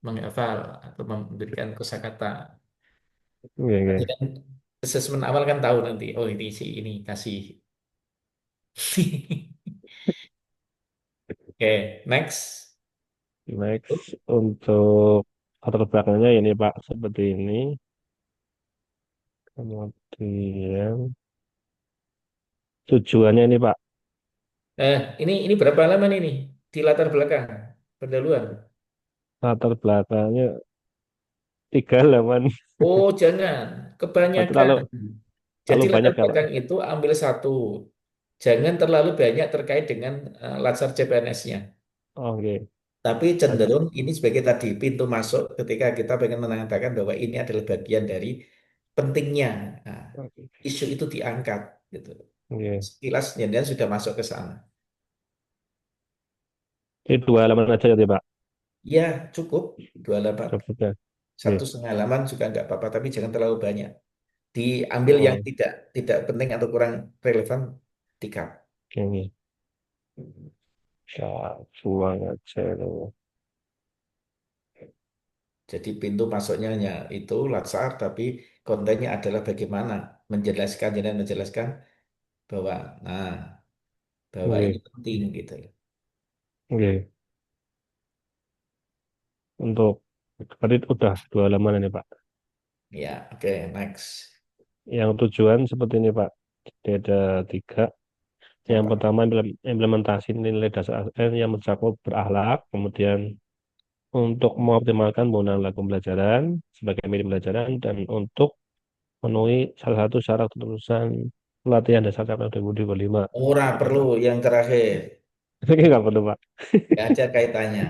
menghafal atau memberikan kosakata. Oke, Nanti oke. kan asesmen awal kan tahu nanti, oh ini si ini kasih. Oke, next. Next untuk latar belakangnya ini Pak seperti ini. Kemudian tujuannya ini Pak, Ini berapa halaman ini di latar belakang pendahuluan? latar belakangnya 3 halaman. Oh, jangan kebanyakan. Terlalu Jadi terlalu latar banyak ya Pak. belakang itu ambil satu. Jangan terlalu banyak terkait dengan latsar CPNS-nya. Oke. Tapi cenderung ini sebagai tadi pintu masuk ketika kita pengen mengatakan bahwa ini adalah bagian dari pentingnya nah, Oke. isu itu diangkat gitu. Oke. Sekilas jangan sudah masuk ke sana. Ini 2 halaman aja ya Pak. Ya, cukup 2 halaman. Cukup ya. Satu Oke. setengah halaman juga nggak apa-apa, tapi jangan terlalu banyak. Diambil yang Oh, tidak tidak penting atau kurang relevan, di-cut. oke. Oke. Ya, buang aja itu. Jadi pintu masuknya hanya itu latsar, tapi kontennya adalah bagaimana menjelaskan dan menjelaskan bahwa nah bahwa ini Oke. penting gitu. Oke. Untuk tadi udah 2 halaman ini Pak. Ya, oke, next. Yang tujuan seperti ini Pak. Jadi ada 3. Yang Apa? pertama implementasi nilai dasar ASN yang mencakup berakhlak, kemudian untuk mengoptimalkan penggunaan lagu pembelajaran sebagai media pembelajaran dan untuk memenuhi salah satu syarat kelulusan pelatihan dasar capaian 2025. Ora perlu yang terakhir, Ini nggak perlu Pak. nggak ada kaitannya.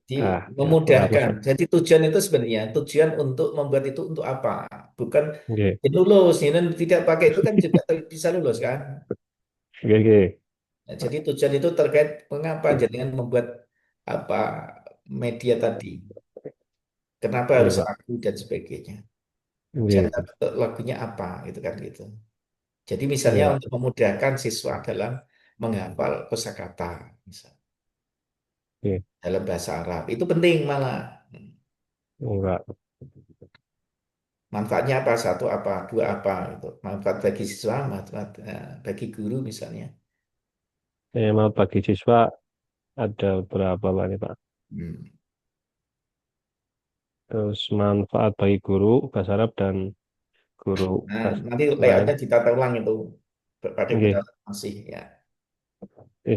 Di Ya kurang memudahkan. Pak. Jadi tujuan itu sebenarnya tujuan untuk membuat itu untuk apa? Bukan Oke, lulus, ini tidak pakai itu kan juga bisa lulus kan? oke, oke. Nah, jadi tujuan itu terkait mengapa dengan membuat apa media tadi. Kenapa Oke, harus Pak. lagu dan sebagainya. Oke, Cara bentuk lagunya apa gitu kan gitu. Jadi misalnya oke, Pak. untuk memudahkan siswa dalam menghafal kosakata misal Oke, dalam bahasa Arab itu penting malah. enggak. Manfaatnya apa? Satu apa? Dua apa? Itu. Manfaat bagi siswa, manfaat bagi guru misalnya. Emang bagi siswa ada berapa Pak nih Pak? Hmm. Terus manfaat bagi guru bahasa Arab dan guru Nah, bahasa nanti lain. layoutnya ditata ulang itu pada kita Oke, masih ya.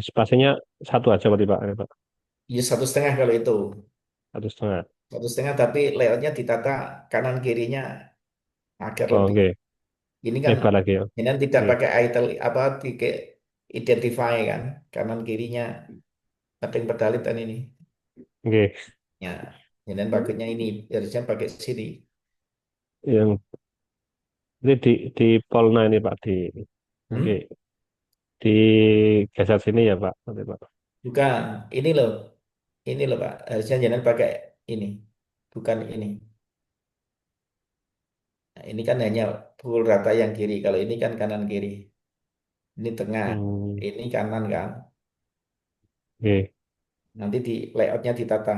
Spasinya satu aja berarti Pak, ini, Pak. Ya 1,5 kalau itu. 1,5. 1,5 tapi layoutnya ditata kanan kirinya agar Oh, lebih. oke. Ini kan Lebar lagi ya. ini kan tidak Oke. pakai item apa tiga identify kan kanan kirinya ada yang pedalitan ini. Oke. Ya, ini kan pakainya ini harusnya pakai sini. Yang ini di Polna ini Pak, oke, Hmm? di geser sini ya Pak, nanti Pak. Bukan, ini loh Pak. Harusnya jangan pakai ini, bukan ini. Nah, ini kan hanya pukul rata yang kiri. Kalau ini kan kanan kiri. Ini tengah. Hmm, Ini kanan kan. oke. Nanti di layoutnya ditata.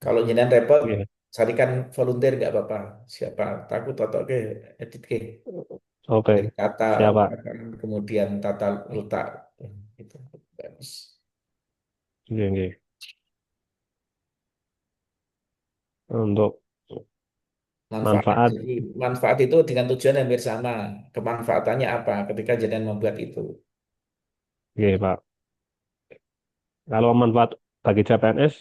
Kalau jenengan repot, Oke. carikan volunteer nggak apa-apa. Siapa takut atau ke edit ke. Oke. Jadi tata Siap Pak. belakang, kemudian tata letak. Itu bagus. Oke, oke. Untuk Manfaat. manfaat, Jadi manfaat itu dengan tujuan yang hampir sama. Kemanfaatannya apa ketika jenengan membuat itu? oke Pak. Kalau manfaat bagi CPNS,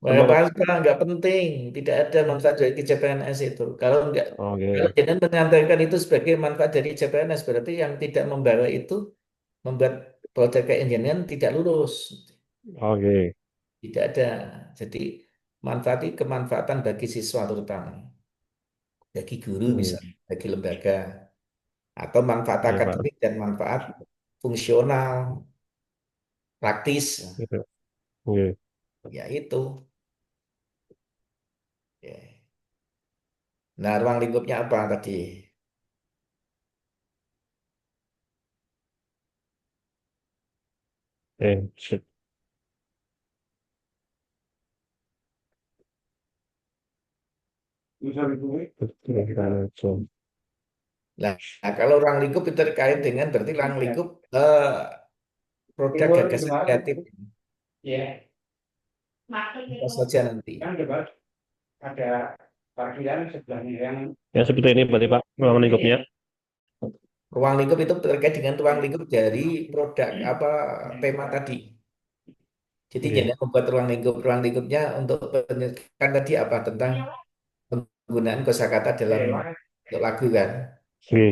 menurut, Nggak penting, tidak ada manfaat dari CPNS itu. Kalau oke, jangan mengantarkan itu sebagai manfaat dari CPNS, berarti yang tidak membawa itu membuat produk kayak engineering tidak lulus. oke, Tidak ada. Jadi manfaat itu kemanfaatan bagi siswa terutama, bagi guru oke, misalnya, bagi lembaga, atau manfaat oke Pak. akademik dan manfaat fungsional, praktis, Gitu. Oke, ya itu. Ya. Nah, ruang lingkupnya apa tadi? sip. Oke, kita langsung. Nah, kalau ruang lingkup itu terkait dengan berarti ruang lingkup produk gagasan kreatif apa saja nanti. Ya seperti ini berarti Pak, ruang lingkupnya. Ruang lingkup itu terkait dengan ruang lingkup dari produk apa tema tadi. Jadi Oke, jangan membuat ruang lingkup. Ruang lingkupnya untuk penelitian tadi apa tentang penggunaan kosakata dalam untuk lagu kan. oke.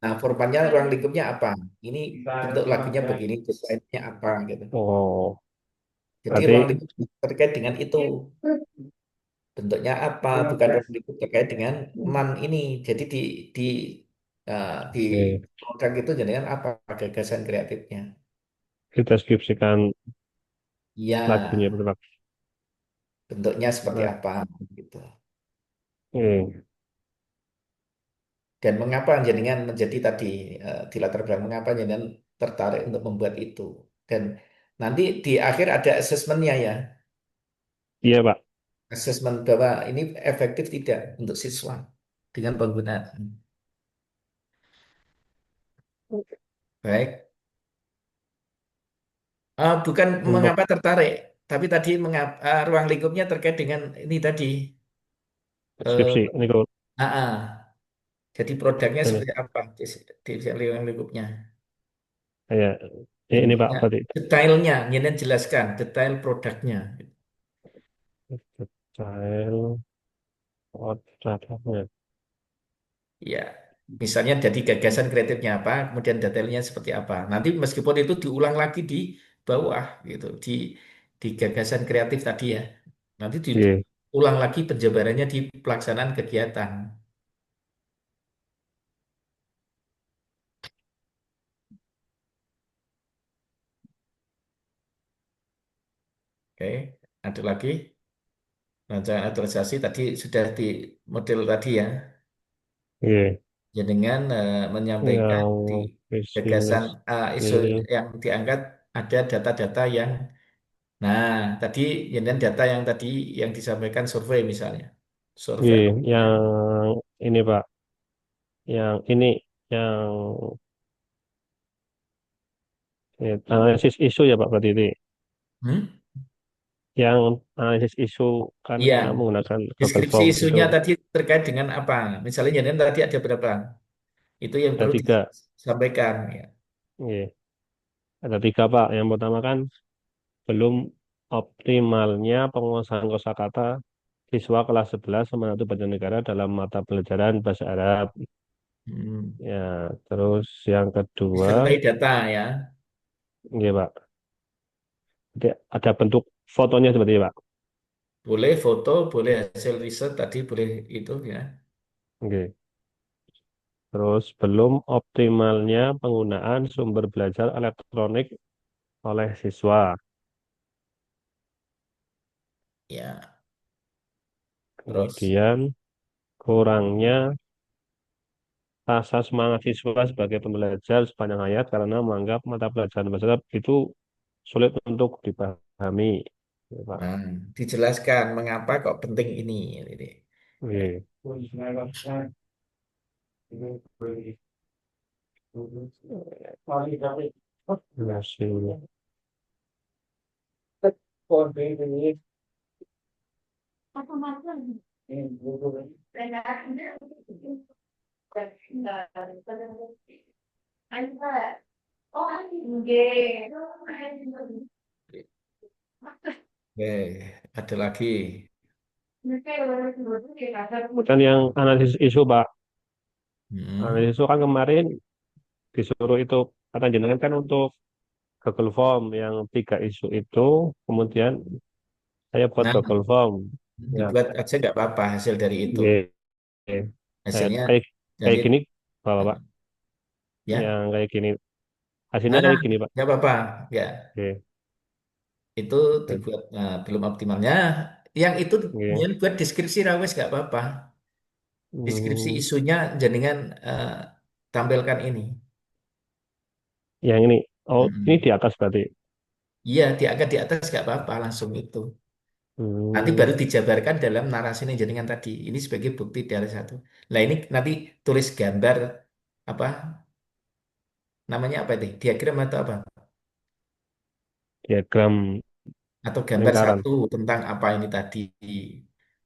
Nah, formatnya ruang lingkupnya apa? Ini bentuk lagunya begini, desainnya apa gitu. Oh, Jadi berarti ruang lingkup terkait dengan itu. Bentuknya apa? Bukan ruang lingkup terkait dengan man ini. Jadi di di oke, produk itu jadikan apa gagasan kreatifnya? kita deskripsikan lagunya Ya, berarti Pak. bentuknya seperti Nah, apa gitu. oke, Dan mengapa jenengan menjadi tadi di latar belakang mengapa jenengan tertarik untuk membuat itu. Dan nanti di akhir ada asesmennya ya. iya Pak. Asesmen bahwa ini efektif tidak untuk siswa dengan penggunaan. Baik. Bukan Untuk mengapa tertarik, tapi tadi ruang lingkupnya terkait dengan ini tadi. deskripsi, Eh, ini kalau ah, ah. Jadi produknya ini, seperti apa di ruang lingkupnya. ya, ini Pak Bentuknya, berarti. detailnya, ini jelaskan detail produknya. Style, outline. Ya, misalnya jadi gagasan kreatifnya apa, kemudian detailnya seperti apa. Nanti meskipun itu diulang lagi di bawah gitu, di gagasan kreatif tadi ya. Nanti Iya, diulang lagi penjabarannya di pelaksanaan kegiatan. Oke, ada lagi. Rancangan aktualisasi tadi sudah di model tadi ya, iya. ya dengan menyampaikan Yang di visi gagasan misi, isu yang diangkat ada data-data yang, nah tadi dengan data yang tadi yang disampaikan survei misalnya, survei iya. awalnya. Yang ini Pak, yang ini, yang analisis isu ya Pak berarti ini. Hmm? Yang analisis isu kan Iya, kita menggunakan Google deskripsi Form itu isunya tadi terkait dengan apa? Misalnya jadi tadi ada berapa? Itu yang ada perlu tiga. disampaikan. Ya. Iya. Ada tiga, Pak. Yang pertama kan belum optimalnya penguasaan kosakata siswa kelas 11 Semanatu Negara dalam mata pelajaran bahasa Arab. Hmm. Ya, terus yang kedua, Disertai data ya. ya Pak, jadi ada bentuk fotonya seperti itu, Pak. Boleh foto, boleh hasil riset tadi, boleh itu ya. Oke. Terus belum optimalnya penggunaan sumber belajar elektronik oleh siswa. Ya, terus. Kemudian kurangnya rasa semangat siswa sebagai pembelajar sepanjang hayat karena menganggap mata pelajaran bahasa Arab itu sulit untuk dipahami. Ya, Pak. Nah, dijelaskan mengapa kok penting ini. Ini. Ya. Oke. Masih. Oke, ada lagi. Kemudian yang analisis isu, Pak. Hmm. Analisis isu kan kemarin disuruh itu kata jenengan kan untuk Google Form yang tiga isu itu, kemudian saya buat Nah, Google Form. Ya, dibuat aja nggak apa-apa hasil dari itu. oke. Hasilnya Kayak jadi kayak gini, Bapak, ya, yang kayak gini. Hasilnya nah, kayak gini, Pak. nggak apa-apa, ya Oke, itu oke, dibuat belum optimalnya. Yang itu oke. yang buat deskripsi rawes nggak apa-apa. Deskripsi Hmm, isunya jenengan eh, tampilkan ini. yang ini, oh, ini Mm-mm. di atas berarti. Iya, diangkat di atas nggak apa-apa langsung itu. Nanti Hmm, baru dijabarkan dalam narasi yang jenengan tadi. Ini sebagai bukti dari satu. Nah ini nanti tulis gambar apa namanya apa itu? Diagram atau apa? diagram Atau gambar lingkaran. satu tentang apa ini tadi.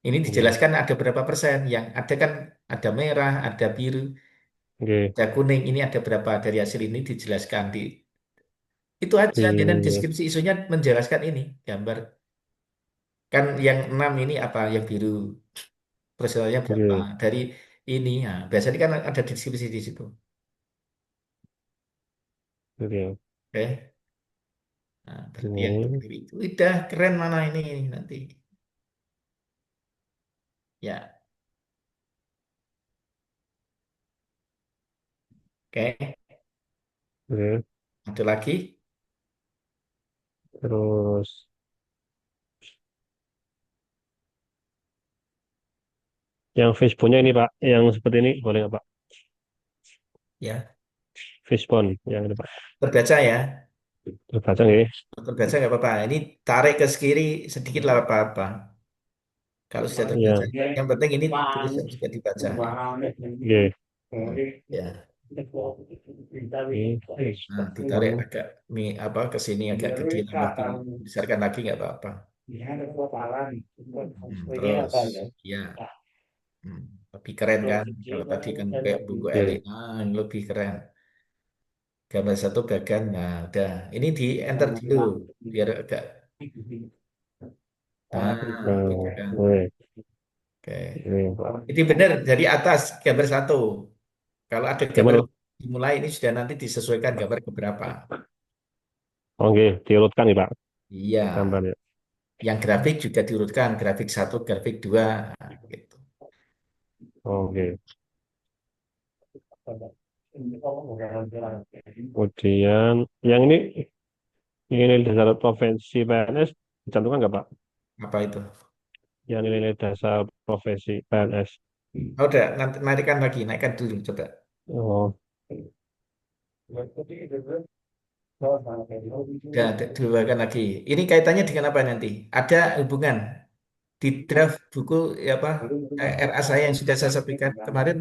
Ini Oke, dijelaskan ada berapa persen. Yang ada kan ada merah, ada biru, oke. ada kuning. Ini ada berapa dari hasil ini dijelaskan di itu aja. Dan Di, deskripsi isunya menjelaskan ini gambar. Kan yang enam ini apa? Yang biru persentasenya berapa? oke, Dari ini. Nah, biasanya kan ada deskripsi di situ. oke. Oke. Nah, berarti yang Ini, seperti itu. Udah keren mana ini nanti. Ya, oke. oke. Ada lagi? Terus yang Fishbone-nya ini, Pak, yang seperti ini boleh nggak, Pak? Ya, Fishbone yang ini, Pak. terbaca ya. Terbaca nggak? Terbaca nggak apa-apa. Ini tarik ke kiri sedikit lah apa-apa. Kalau sudah terbaca. Iya. Yang penting ini tulisan juga dibaca ya. Oke. Hmm. Ya. Ini Nah, ditarik Fishbone. agak apa ke sini agak ke dia lebih dibesarkan lagi nggak apa-apa. Terus, ya, hmm, lebih keren kan? Kalau tadi kan kayak buku Eli, Oke. ini lebih keren. Gambar satu bagan, nah udah. Ini di enter dulu biar agak, nah gitu Oh, kan. oke. Oke. Ini, Pak. Ini benar dari atas gambar satu. Kalau ada gambar Gimana, Pak? dimulai ini sudah nanti disesuaikan gambar ke berapa. Oke, diurutkan nih, Pak, Iya, gambarnya. yang grafik juga diurutkan, grafik satu, grafik dua, nah, gitu. Oke. Kemudian yang ini dasar profesi PNS dicantumkan nggak, Pak? Apa itu? Yang nilai dasar profesi PNS. Oh, udah, nanti naikkan dulu, coba. Oh, Udah, dibawakan lagi. Ini kaitannya dengan apa nanti? Ada hubungan di draft buku ya apa RA saya yang sudah saya sampaikan kemarin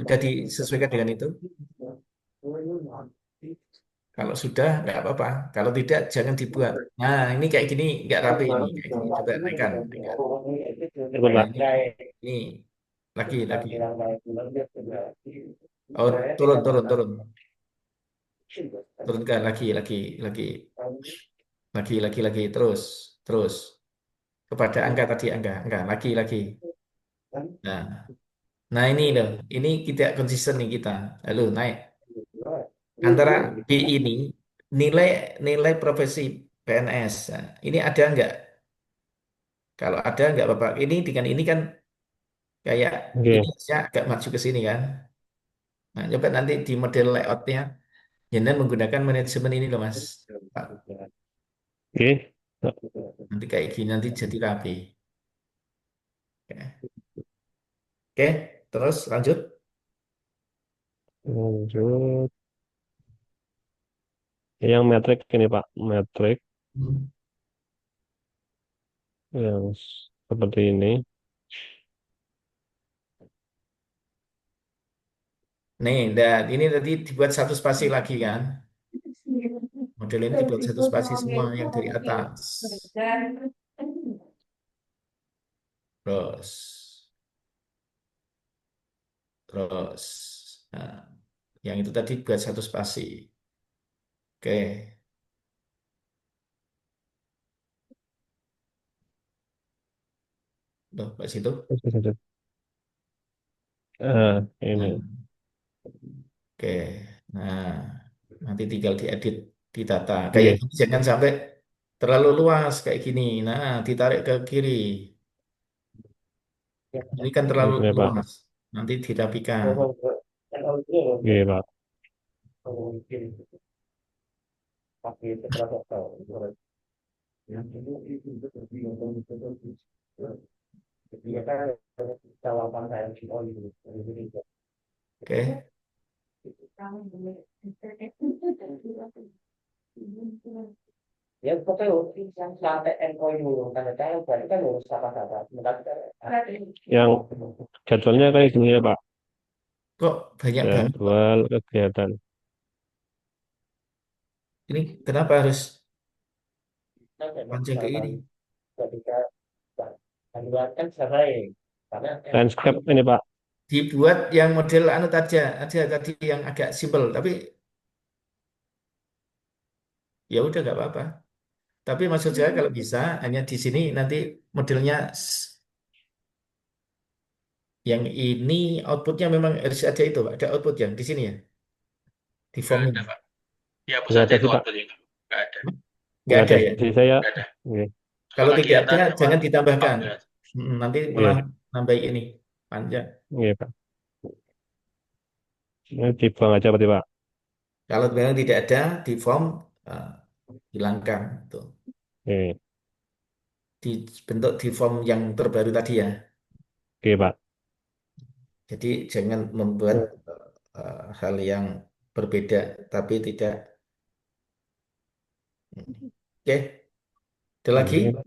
sudah disesuaikan dengan itu. Kalau sudah nggak apa-apa. Kalau tidak jangan dibuat. Nah ini kayak gini nggak rapi ini kayak gini. Coba naikkan, naikkan. ikut, Nah Pak. ini lagi. Oh turun. Turunkan lagi, terus, terus kepada angka tadi, angka, lagi. Nah, nah ini loh, ini kita konsisten nih kita. Lalu naik antara B ini nilai nilai profesi PNS. Nah, ini ada nggak? Kalau ada nggak Bapak? Ini dengan ini kan kayak ini Oke, ya agak maju ke sini kan. Nah, coba nanti di model layoutnya, jangan menggunakan manajemen ini loh Mas. Pak. oke. Nanti kayak gini nanti jadi rapi. Oke, oke, terus lanjut. Lanjut. Yang metrik ini Pak, metrik Hmm. yang seperti ini. Nih, dan ini tadi dibuat satu spasi lagi kan. Model ini dibuat satu spasi semua yang dari atas. Terus, terus. Nah, yang itu tadi buat satu spasi. Oke, loh, Pak situ. Ini. Nah, oke, nah nanti tinggal diedit di data. Kayak Oke, gini jangan sampai terlalu luas kayak gini. Nah, ditarik ke kiri. Ini kan terlalu ini Pak. luas. Nanti dirapikan. Oke Pak. Oke, Yang jadwalnya kayak gini ya Pak. kok banyak banget Pak? Jadwal kegiatan. Ini kenapa harus panjang ke ini? Landscape ini Pak. Dibuat yang model anu aja tadi yang agak simpel. Tapi ya udah nggak apa-apa. Tapi maksud saya kalau bisa hanya di sini nanti modelnya yang ini outputnya memang harus ada itu, Pak. Ada output yang di sini ya, di Nggak ada, formnya. Pak. Dihapus Nggak aja ada itu sih Pak. outputnya. Nggak ada. Nggak Nggak ada ada ya. sih saya. Nggak ada. Oke. Kalau Apalagi tidak yang ada, tadi jangan ditambahkan. upgrade. Nanti malah Oke. nambah ini panjang. Oke Pak. Ini dibuang aja berarti Pak. Kalau memang tidak ada di form, eh, hilangkan. Tuh. Oke. Dibentuk di form yang terbaru tadi ya. Oke Pak. Jadi jangan membuat hal yang berbeda, tapi tidak. Oke, ada lagi? Oke.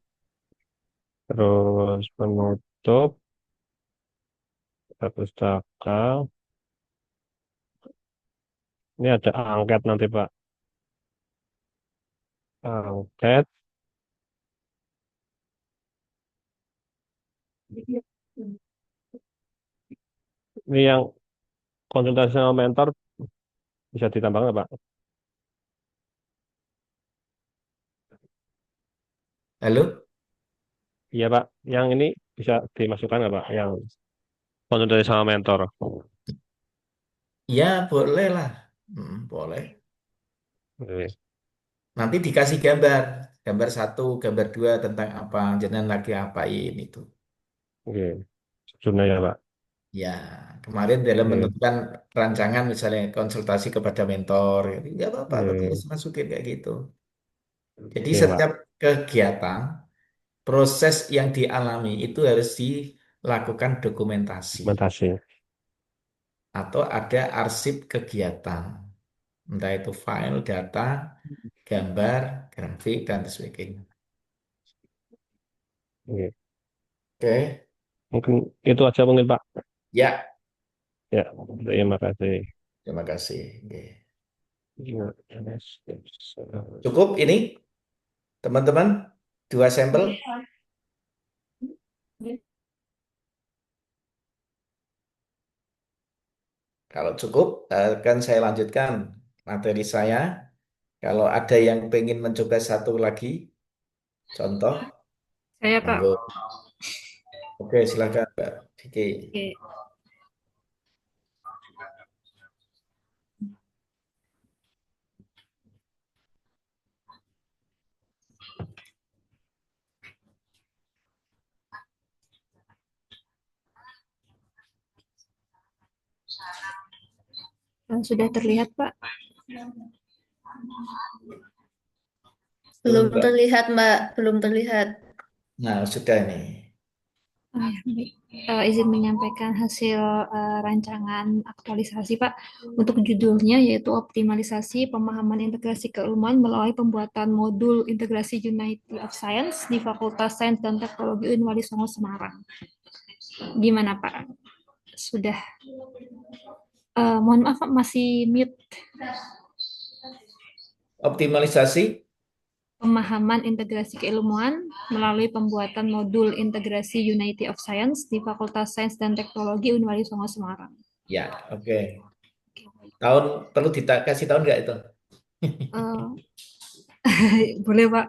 Terus penutup status takal. Ini ada angket nanti Pak. Angket. Ini yang konsultasi sama mentor bisa ditambah nggak Pak? Halo? Iya Pak. Yang ini bisa dimasukkan nggak Pak? Yang konsultasi sama mentor. Ya, boleh lah. Boleh. Oke. Nanti dikasih gambar. Gambar satu, gambar dua tentang apa. Jangan lagi apain itu. Oke. Sebelumnya ya Pak. Ya, kemarin dalam Oke. menentukan rancangan misalnya konsultasi kepada mentor. Gitu. Ya apa-apa, tapi Oke. harus masukin kayak gitu. Jadi Oke Pak. setiap kegiatan, proses yang dialami itu harus dilakukan dokumentasi. Dokumentasi. Atau ada arsip kegiatan. Entah itu file, data, gambar, grafik, dan sebagainya. Oke. Oke, Mungkin itu aja mungkin Pak. ya, Ya, terima kasih. terima kasih. Oke. Ya, Cukup ini, teman-teman, dua sampel. Kalau cukup, akan saya lanjutkan materi saya. Kalau ada yang pengen mencoba satu lagi, contoh, Saya, Pak. monggo. Oke, silakan Mbak Vicky. Oke. Sudah terlihat, Pak? Belum Mbak. terlihat, Mbak. Belum terlihat. Nah, sudah nih. Oh ya, baik. Izin menyampaikan hasil rancangan aktualisasi, Pak. Untuk judulnya yaitu optimalisasi pemahaman integrasi keilmuan melalui pembuatan modul integrasi Unity of Science di Fakultas Sains dan Teknologi UIN Wali Songo Semarang. Gimana, Pak? Sudah? Mohon maaf, Pak, masih mute. Optimalisasi. Pemahaman integrasi keilmuan melalui pembuatan modul integrasi Unity of Science di Fakultas Sains dan Teknologi UIN Wali Songo Semarang. Ya, oke. Tahun perlu kasih tahun nggak itu? Eh, boleh, Pak.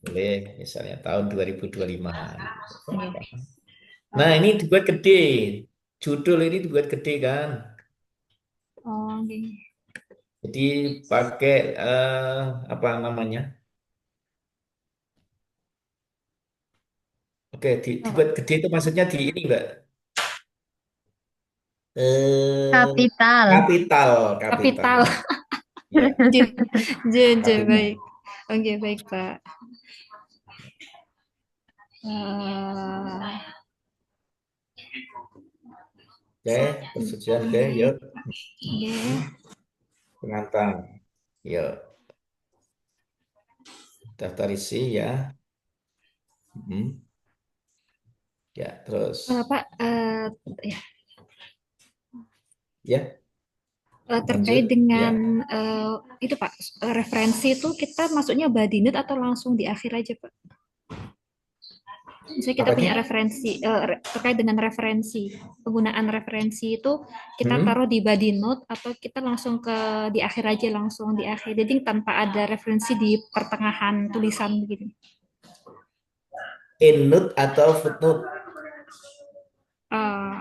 Boleh, misalnya tahun 2025. Oke. Nah, ini dibuat gede. Judul ini dibuat gede kan. Oh, oke. Jadi pakai apa namanya? Oke, Oh, dibuat gede itu maksudnya di ini Mbak. Eh, Kapital. kapital, kapital. kapital. Ya, kapital. Baik. Oke, baik, Pak. Eh, Oke, persetujuan. Oke, yuk. oke. Penantang. Yuk, daftar isi ya. Ya, terus. Pak, ya, Ya, terkait lanjut. dengan Ya. itu, Pak, referensi itu kita masuknya badinut atau langsung di akhir aja, Pak? Misalnya kita punya Apanya? referensi terkait dengan referensi, penggunaan referensi itu kita Hmm? taruh di body note atau kita langsung di akhir aja, langsung di akhir, jadi tanpa ada referensi di pertengahan tulisan begini. Endnote atau footnote? Eh,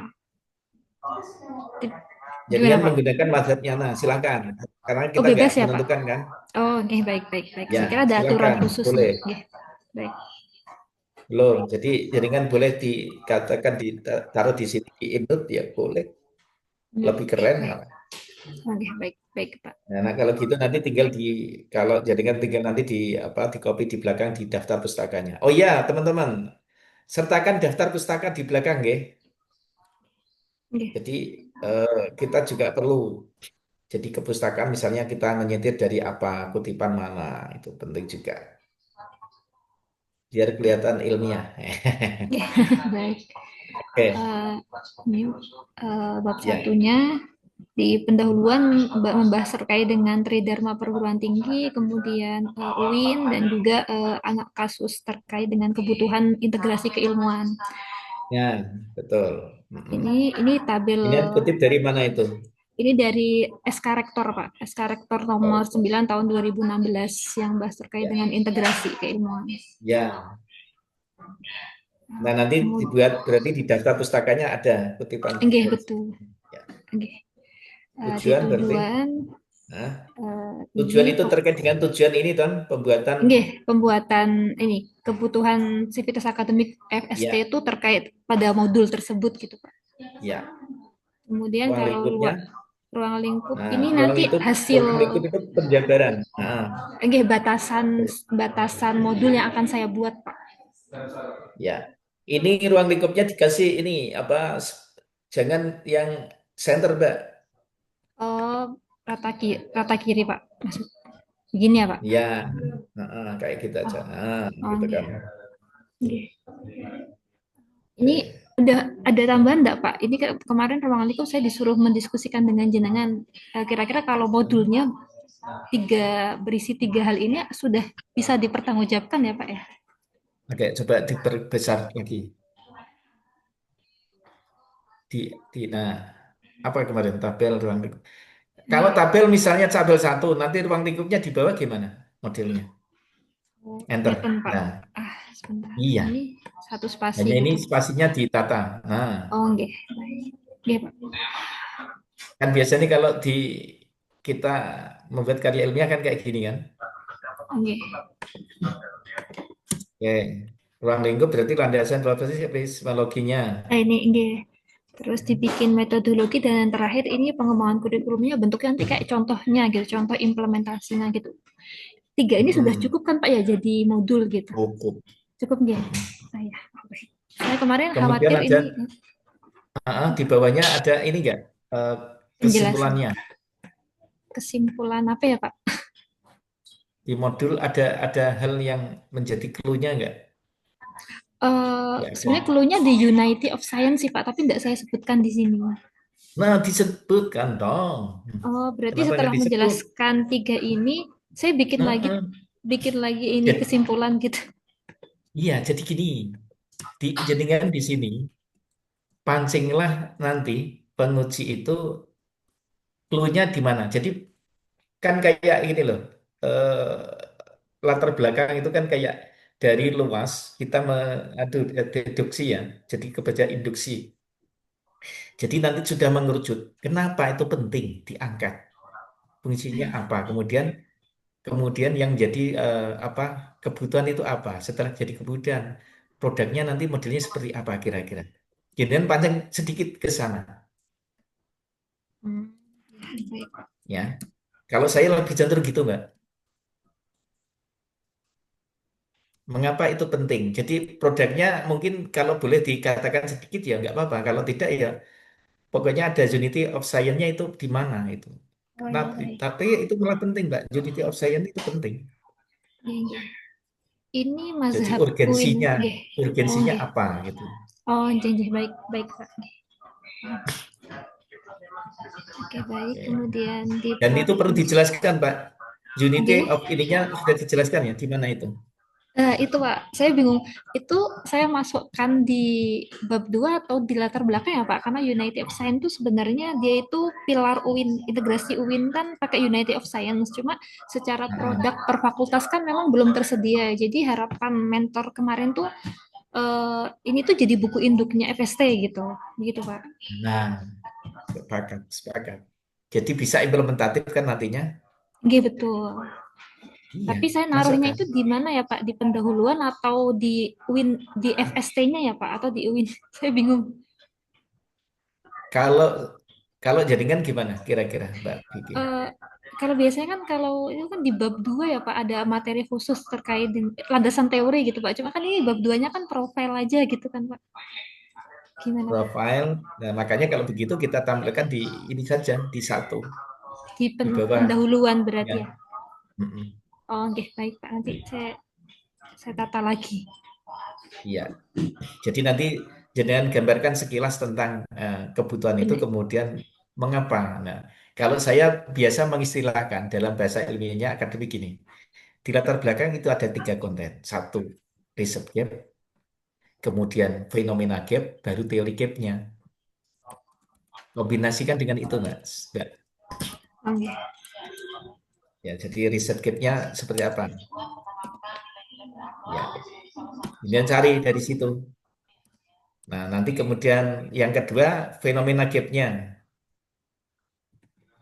Jadi Gimana, kan Pak? menggunakan mazhabnya. Nah, silakan. Karena Oh, kita nggak bebas ya, Pak? menentukan kan. Oh, oke, baik. Ya, Saya kira ada aturan silakan. khusus nih. Boleh. Oke, baik. Belum. Jadi kan boleh dikatakan ditaruh di sini di Endnote ya boleh. Lebih keren Baik. malah. Oke, baik, Pak. Nah, kalau gitu nanti kalau jaringan tinggal nanti di copy di belakang di daftar pustakanya. Oh iya, teman-teman, sertakan daftar pustaka di belakang, nggih. Oke. Jadi kita juga perlu. Jadi kepustakaan misalnya kita menyetir dari apa, kutipan mana, itu penting juga. Biar kelihatan ilmiah. Baik. Oke, Ini bab ya. satunya di pendahuluan membahas terkait dengan Tridharma perguruan tinggi, kemudian UIN dan juga anak kasus terkait dengan kebutuhan integrasi keilmuan. Ya, betul. Ini tabel. Ini kutip dari mana itu? Ini dari SK Rektor, Pak. SK Rektor nomor 9 tahun 2016 yang bahas terkait Ya. dengan integrasi keilmuan. Ya. Nah, nanti dibuat berarti di daftar pustakanya ada kutipan. Oke, betul. Ya. Oke. Tujuan berarti. Nah, tujuan itu terkait dengan tujuan ini, Ton, pembuatan. Pembuatan ini kebutuhan sivitas akademik FST Ya. itu terkait pada modul tersebut gitu, Pak. Ya. Kemudian Ruang kalau lingkupnya. ruang lingkup Nah, ini ruang nanti lingkup, hasil ruang lingkup itu penjabaran. Nah, batasan modul yang akan saya buat, Pak. ya. Ini ruang lingkupnya dikasih ini apa? Jangan yang center, Mbak. Oh, rata kiri, Pak. Maksud begini ya, Pak? Ya, kayak gitu aja. Gitu kan. Ini udah ada tambahan enggak, Pak? Ini kemarin ruang lingkup saya disuruh mendiskusikan dengan jenengan. Kira-kira kalau modulnya berisi tiga hal ini sudah bisa dipertanggungjawabkan ya, Pak ya? Oke, coba diperbesar lagi. Nah, apa kemarin tabel ruang lingkup? Kalau tabel misalnya tabel 1, nanti ruang lingkupnya di bawah gimana modelnya? Oh, Enter. kelihatan Pak. Nah, Sebentar. iya. Ini satu spasi Hanya ini gitu. spasinya ditata. Nah, Oh, nggih. Baik. Nggih, Pak. kan biasanya kalau di kita membuat karya ilmiah kan kayak gini kan. Nggih. Oke. Ruang lingkup berarti landasan proses epistemologinya. Nah, ini nggih. Terus dibikin metodologi dan yang terakhir ini pengembangan kurikulumnya bentuknya nanti kayak contohnya gitu, contoh implementasinya gitu. 3 ini sudah Hmm, cukup kan Pak ya jadi modul gitu. cukup. Cukup nggih? Saya. Saya kemarin Kemudian khawatir ada ini di bawahnya ada ini enggak penjelasan kesimpulannya. kesimpulan apa ya Pak? Di modul ada hal yang menjadi clue-nya enggak? Enggak ada. Sebenarnya clue-nya di Unity of Science sih Pak, tapi tidak saya sebutkan di sini. Nah, disebutkan dong. Oh, berarti Kenapa setelah nggak disebut? menjelaskan 3 ini, saya bikin lagi Heeh. ini Jadi, kesimpulan gitu. iya, jadi gini. Jenengan di sini pancinglah nanti penguji itu clue-nya di mana. Jadi kan kayak gini loh. Latar belakang itu kan kayak dari luas kita mengadu deduksi ya. Jadi kebaca induksi. Jadi nanti sudah mengerucut. Kenapa itu penting diangkat? Fungsinya apa? Kemudian yang jadi apa kebutuhan itu apa? Setelah jadi kebutuhan, produknya nanti modelnya seperti apa kira-kira? Kemudian panjang sedikit ke sana, Hmm, baik. ya. Kalau saya lebih cenderung gitu, Mbak. Mengapa itu penting? Jadi produknya mungkin kalau boleh dikatakan sedikit ya nggak apa-apa. Kalau tidak ya pokoknya ada unity of science-nya itu di mana itu. Oh Nah, iya, baik. tapi itu malah penting, Mbak. Unity of science itu penting. Iya, iya. Ini Jadi mazhab UIN, urgensinya, nggih. Oh, urgensinya nggih. apa gitu. Oh, janji baik, baik, Pak. Nggih. Oke, baik. Oke. Kemudian di Dan itu perlu provinsi. dijelaskan, Pak. Unity Nggih. of ininya sudah dijelaskan ya, di mana itu? Itu Pak, saya bingung. Itu saya masukkan di bab 2 atau di latar belakang ya Pak? Karena Unity of Science itu sebenarnya dia itu pilar UIN, integrasi UIN kan pakai Unity of Science. Cuma secara Nah, produk per fakultas kan memang belum tersedia. Jadi harapan mentor kemarin tuh ini tuh jadi buku induknya FST gitu. Gitu Pak. nah, sepakat, sepakat. Jadi bisa implementatif kan nantinya? Nggih betul. Iya, Tapi saya naruhnya masukkan. itu di mana ya Pak? Di pendahuluan atau di UIN di FST-nya ya Pak? Atau di UIN? Saya bingung. Kalau kalau jaringan gimana kira-kira, Mbak Vicky? Eh, Kalau biasanya kan kalau itu kan di bab 2 ya Pak ada materi khusus terkait landasan teori gitu Pak. Cuma kan ini bab 2-nya kan profil aja gitu kan Pak. Gimana Pak? Profile. Nah, makanya kalau begitu kita tampilkan di ini saja, di satu, Di di bawah. pendahuluan berarti Ya. ya. Mm-mm. Oh, oke baik Pak. Nanti saya tata lagi. Iya. Jadi nanti jenengan gambarkan sekilas tentang kebutuhan itu, Ini. kemudian mengapa. Nah, kalau saya biasa mengistilahkan dalam bahasa ilmiahnya akademik gini, di latar belakang itu ada 3 konten. Satu, riset gap, kemudian fenomena gap, baru teori gapnya. Kombinasikan dengan itu, Mas. Mbak. Oke. Ya, jadi riset gapnya seperti apa? Ya, kemudian cari dari situ. Nah, nanti kemudian yang kedua, fenomena gapnya.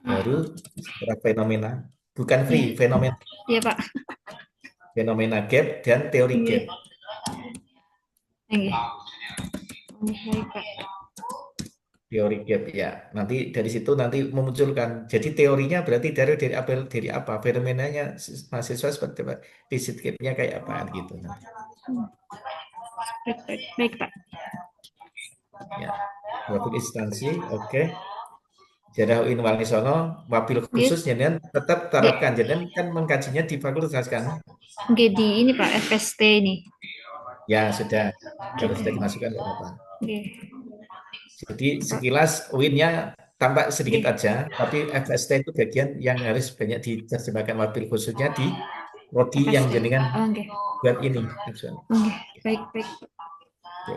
Baru setelah fenomena, bukan free, Iya, fenomena, iya Pak. fenomena gap dan teori Oke. gap. Oke. Baik Pak. Teori gap ya. Nanti dari situ nanti memunculkan. Jadi teorinya berarti dari apa? Fenomenanya mahasiswa seperti apa? Riset gapnya kayak apa gitu nanti. Baik Pak. Ya. Wabil instansi, oke. Jadawin Walisono, wabil Nggih. khusus jangan tetap terapkan. Jangan kan mengkajinya di fakultas kan? Nggih di ini Pak FST ini. Ya sudah. Kalau Gitu. sudah dimasukkan nggak apa-apa. Nggih. Jadi sekilas UIN-nya tampak sedikit Nggih. aja, tapi FST itu bagian yang harus banyak diterjemahkan wabil khususnya di prodi yang FST. jenengan Oh, nggih. buat ini. Nggih. Baik, baik. Oke.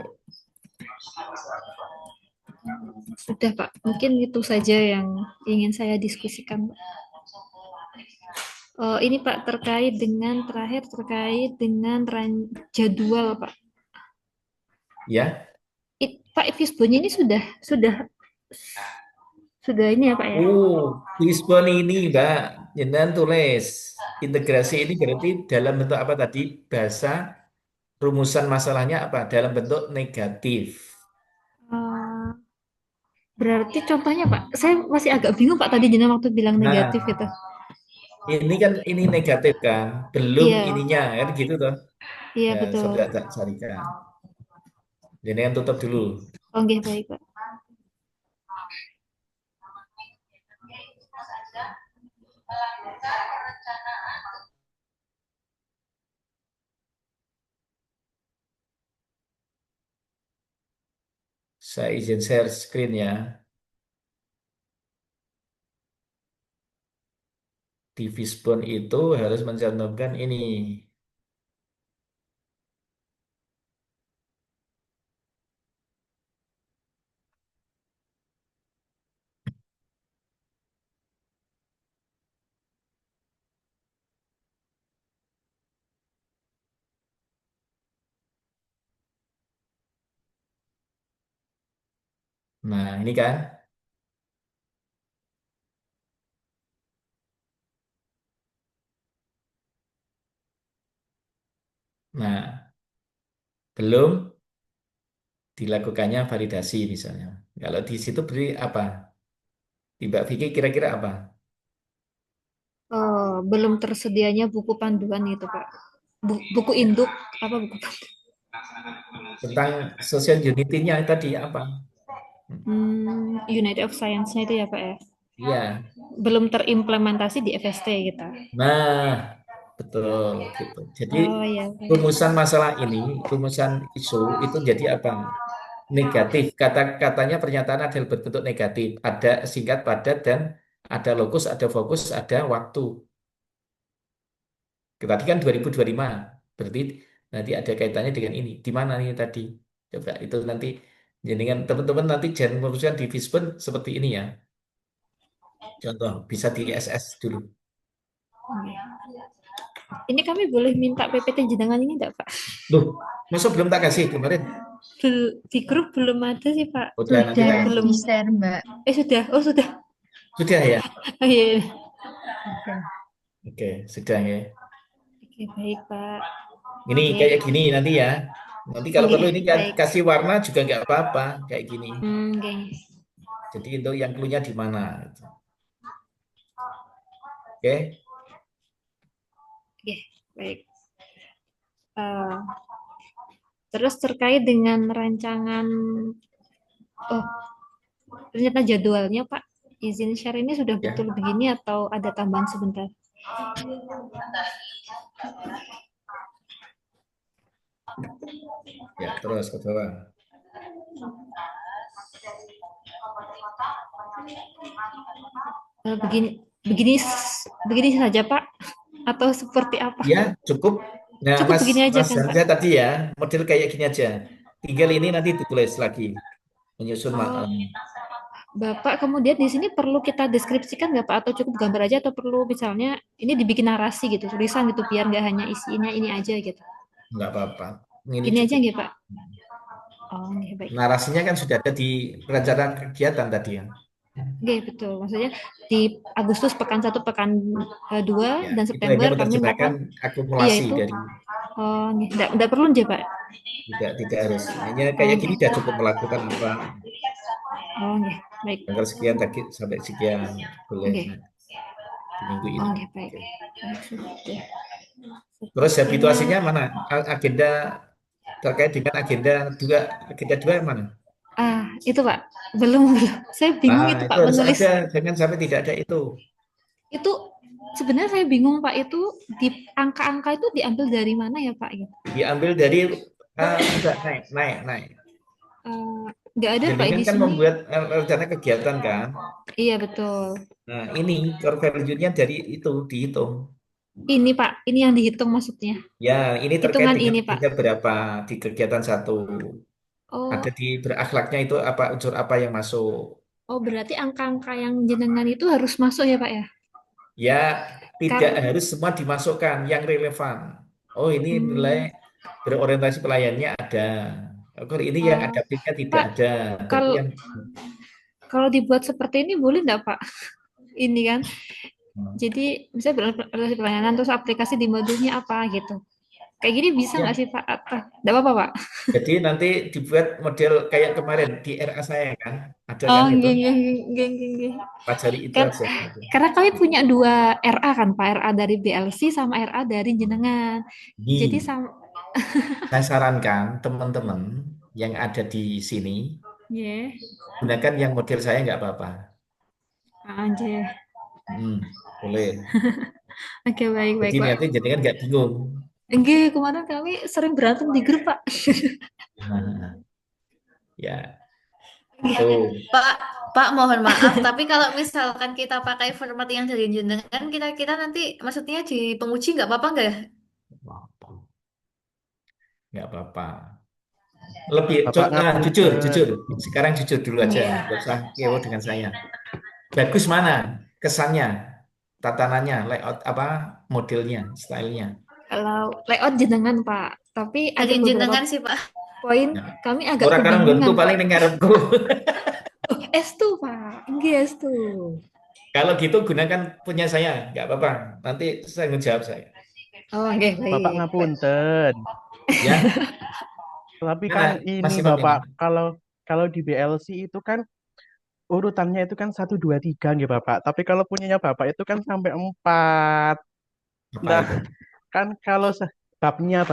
sudah Pak. Mungkin itu saja yang ingin saya diskusikan, Pak. Ini Pak terakhir terkait dengan jadwal Pak. Ya. Pak Fisbonnya ini sudah ini ya Pak ya. Lisbon ini Mbak, jangan tulis. Integrasi ini berarti dalam bentuk apa tadi? Bahasa rumusan masalahnya apa? Dalam bentuk negatif. Eh, Berarti contohnya Pak, saya masih agak bingung Pak tadi jenengan waktu bilang negatif Nah, itu. ini kan ini negatif kan, belum Iya, ininya kan gitu toh. iya Ya, betul. coba tak carikan. Jadi kan tutup dulu. Oke, baik Pak. Saya izin share screen ya. Di Fishbone itu harus mencantumkan ini. Nah, ini kan. Nah, belum dilakukannya validasi misalnya. Kalau di situ beri apa? Di Mbak Vicky kira-kira apa? Belum tersedianya buku panduan itu Pak. Buku induk apa buku panduan? Tentang social unity-nya tadi apa? Unity of Science-nya itu ya Pak ya. Iya. Belum terimplementasi di FST kita. Nah, betul gitu. Jadi Oh ya, baik. rumusan masalah ini, rumusan isu itu jadi apa? Negatif. Kata-katanya pernyataan adalah berbentuk negatif. Ada singkat, padat, dan ada lokus, ada fokus, ada waktu. Tadi kan 2025. Berarti nanti ada kaitannya dengan ini. Di mana nih tadi? Coba itu nanti. Jadi kan teman-teman nanti jangan merumuskan di Fishbone seperti ini ya. Contoh, bisa di SS dulu. Ini kami boleh minta PPT jenengan ini enggak Pak? Loh, masa belum tak kasih kemarin? Di grup belum ada sih Pak. Udah, nanti tak Belum. di-share, Mbak. Sudah. Oh sudah. Sudah ya? Oh iya. Oke, sudah ya. Oke, baik Pak. Ini Oke. kayak gini nanti ya. Nanti kalau Oke, perlu ini baik. kasih warna juga nggak apa-apa kayak gini. Oke. Jadi untuk yang clue-nya di mana? Gitu. Oke. Oke, baik. Terus terkait dengan rancangan, ternyata jadwalnya Pak, izin share ini sudah Ya. betul begini atau ada tambahan sebentar? Ya, terus ke bawah. Begini saja Pak, atau seperti apa? Ya, cukup. Nah, Cukup Mas, begini aja Mas kan Pak? Hamzah tadi ya, model kayak gini aja. Tinggal ini nanti ditulis lagi, menyusun Bapak kemudian di sini perlu kita deskripsikan nggak Pak? Atau cukup gambar aja atau perlu misalnya ini dibikin narasi gitu, tulisan gitu biar nggak hanya isinya ini aja gitu. nggak apa-apa. Ini Gini aja cukup. nggak Pak? Oh, nggak baik. Narasinya kan sudah ada di perencanaan kegiatan tadi ya. Oke, betul. Maksudnya di Agustus pekan 1, pekan 2, Ya, dan itu September hanya kami menerjemahkan melakukan, iya akumulasi itu. dari Oh, nggak perlu aja Pak. tidak harus. Hanya kayak gini sudah cukup melakukan apa Oh, nggak baik. tanggal sekian tadi sampai sekian boleh Oke. di minggu ini. Oh, nggak baik. Terus habituasinya mana? Agenda terkait dengan agenda dua yang mana? Itu Pak. Belum. Saya bingung Nah, itu itu Pak harus menulis. ada, jangan sampai tidak ada itu. Itu sebenarnya saya bingung Pak, itu di angka-angka itu diambil dari mana ya Pak gitu? Diambil dari enggak, naik. Nggak ada Pak Jadi di kan sini. membuat rencana kegiatan kan. Iya betul. Nah, ini core value-nya dari itu dihitung. Ini Pak, ini yang dihitung maksudnya. Ya, ini terkait Hitungan dengan ini Pak. agenda berapa di kegiatan 1. Ada Oh, di berakhlaknya itu apa unsur apa yang masuk. oh berarti angka-angka yang jenengan itu harus masuk ya Pak ya? Ya, tidak Kar harus semua dimasukkan yang relevan. Oh, ini nilai hmm, berorientasi pelayannya ada. Kalau ini yang oh, adaptifnya tidak Pak, ada. Berarti kalau yang kalau dibuat seperti ini boleh nggak Pak? Ini kan, jadi misalnya berorientasi pelayanan terus aplikasi di modulnya apa gitu. Kayak gini bisa nggak ya, sih Pak? Nggak apa-apa Pak? jadi nanti dibuat model kayak kemarin di RA saya kan. Ada Oh, kan itu. nggih, nggih, nggih, nggih, nggih. Pelajari itu Kan, aja. Gitu. karena kami punya dua RA kan Pak, RA dari BLC sama RA dari jenengan. Jadi Ini sama, saya sarankan teman-teman yang ada di sini ya, gunakan yang model saya nggak apa-apa. aja. Boleh. Oke, baik, Jadi baik Pak. nanti jadi kan nggak bingung. Enggak, kemarin kami sering berantem di grup Pak. Ya, tuh. Pak, Pak mohon maaf, tapi kalau misalkan kita pakai format yang dari jenengan, kita nanti maksudnya di penguji nggak apa-apa nggak ya? Nggak apa-apa. Lebih Bapak jujur, ngapunten. jujur. Sekarang jujur dulu aja, Iya. nggak usah kewo dengan saya. Bagus mana kesannya, tatanannya, layout apa, modelnya, stylenya. Kalau layout jenengan Pak, tapi ada Dari beberapa jenengan sih Pak. poin Nah, kami agak orang karang kebingungan bentuk Pak. paling ning ngarepku. Oh, S2 Pak, enggak S2. Kalau gitu gunakan punya saya, nggak apa-apa. Nanti saya ngejawab saya. Oh, oke, Bapak baik. ngapunten. Ya, Tapi mana kan Mas ini Imam ini? Bapak, kalau kalau di BLC itu kan urutannya itu kan 1, 2, 3 nih Bapak. Tapi kalau punyanya Bapak itu kan sampai 4. Apa Nah, itu? kan kalau babnya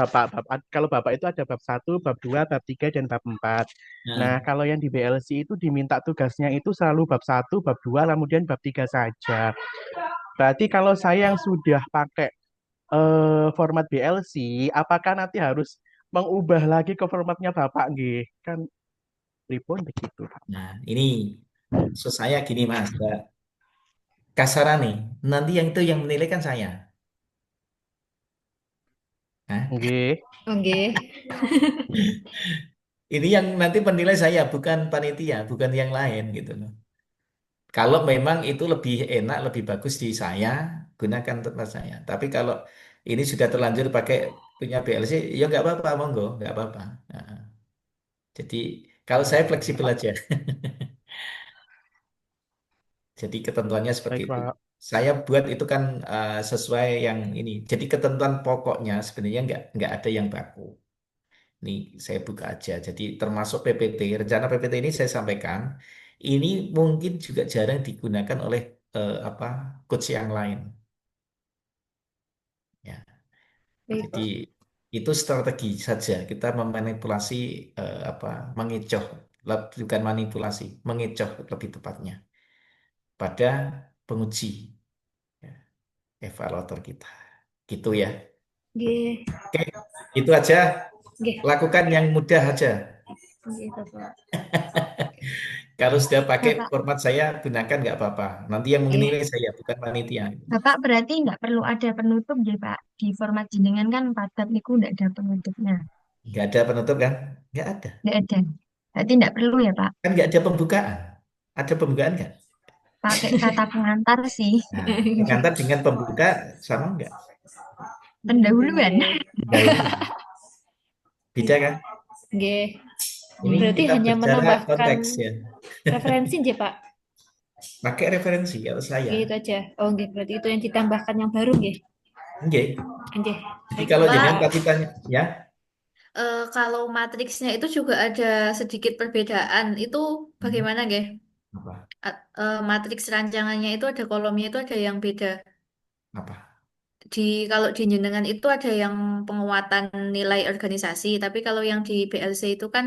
kalau Bapak itu ada bab 1, bab 2, bab 3 dan bab 4. Nah, Nah, kalau yang di BLC itu diminta tugasnya itu selalu bab 1, bab 2, kemudian bab 3 saja. Berarti kalau saya yang sudah pakai format BLC, apakah nanti harus mengubah lagi ke formatnya Bapak nggih? Kan pripun begitu, Pak. nah, ini maksud saya gini Mas, kasaran nih. Nanti yang itu yang menilai kan saya. Nah, Nggih. Oke. ini yang nanti penilai saya, bukan panitia, bukan yang lain gitu loh. Kalau memang itu lebih enak, lebih bagus di saya, gunakan tempat saya. Tapi kalau ini sudah terlanjur pakai punya BLC, ya nggak apa-apa, monggo, nggak apa-apa. Nah, jadi kalau saya fleksibel aja. Jadi ketentuannya seperti Baik, itu. Pak. Saya buat itu kan sesuai yang ini. Jadi ketentuan pokoknya sebenarnya nggak ada yang baku. Ini saya buka aja. Jadi termasuk PPT, rencana PPT ini saya sampaikan. Ini mungkin juga jarang digunakan oleh apa coach yang lain. Ya, Baik, jadi Pak. itu strategi saja. Kita memanipulasi apa mengecoh, bukan manipulasi, mengecoh lebih tepatnya pada penguji, ya, evaluator kita. Gitu ya. Oke. Oke, itu aja. Oke. Lakukan yang mudah aja. Gitu, Pak. Kalau sudah pakai Ya, Pak. format saya, gunakan nggak apa-apa. Nanti yang Oke. menilai saya, bukan panitia. Bapak berarti nggak perlu ada penutup ya, Pak. Di format jenengan kan padat niku nggak ada penutupnya. Nggak ada penutup kan? Nggak ada. Nggak ada. Berarti nggak perlu ya, Pak. Kan nggak ada pembukaan. Ada pembukaan nggak? Pakai kata pengantar sih. Nah, pengantar dengan pembuka sama nggak? Pendahuluan. Dahuluan. Beda kan? Oke. Ini Berarti kita hanya bicara menambahkan konteks ya. referensi aja, Pak. Pakai referensi kalau saya. Gitu aja. Oh, oke. Berarti itu yang ditambahkan yang baru, nggih. Oke. Oke. Jadi Baik, kalau jenengan Pak, tadi tanya, ya kalau matriksnya itu juga ada sedikit perbedaan. Itu hmm, bagaimana, Ge? apa? Matriks rancangannya itu ada kolomnya itu ada yang beda. Apa? Di kalau di jenengan itu ada yang penguatan nilai organisasi, tapi kalau yang di BLC itu kan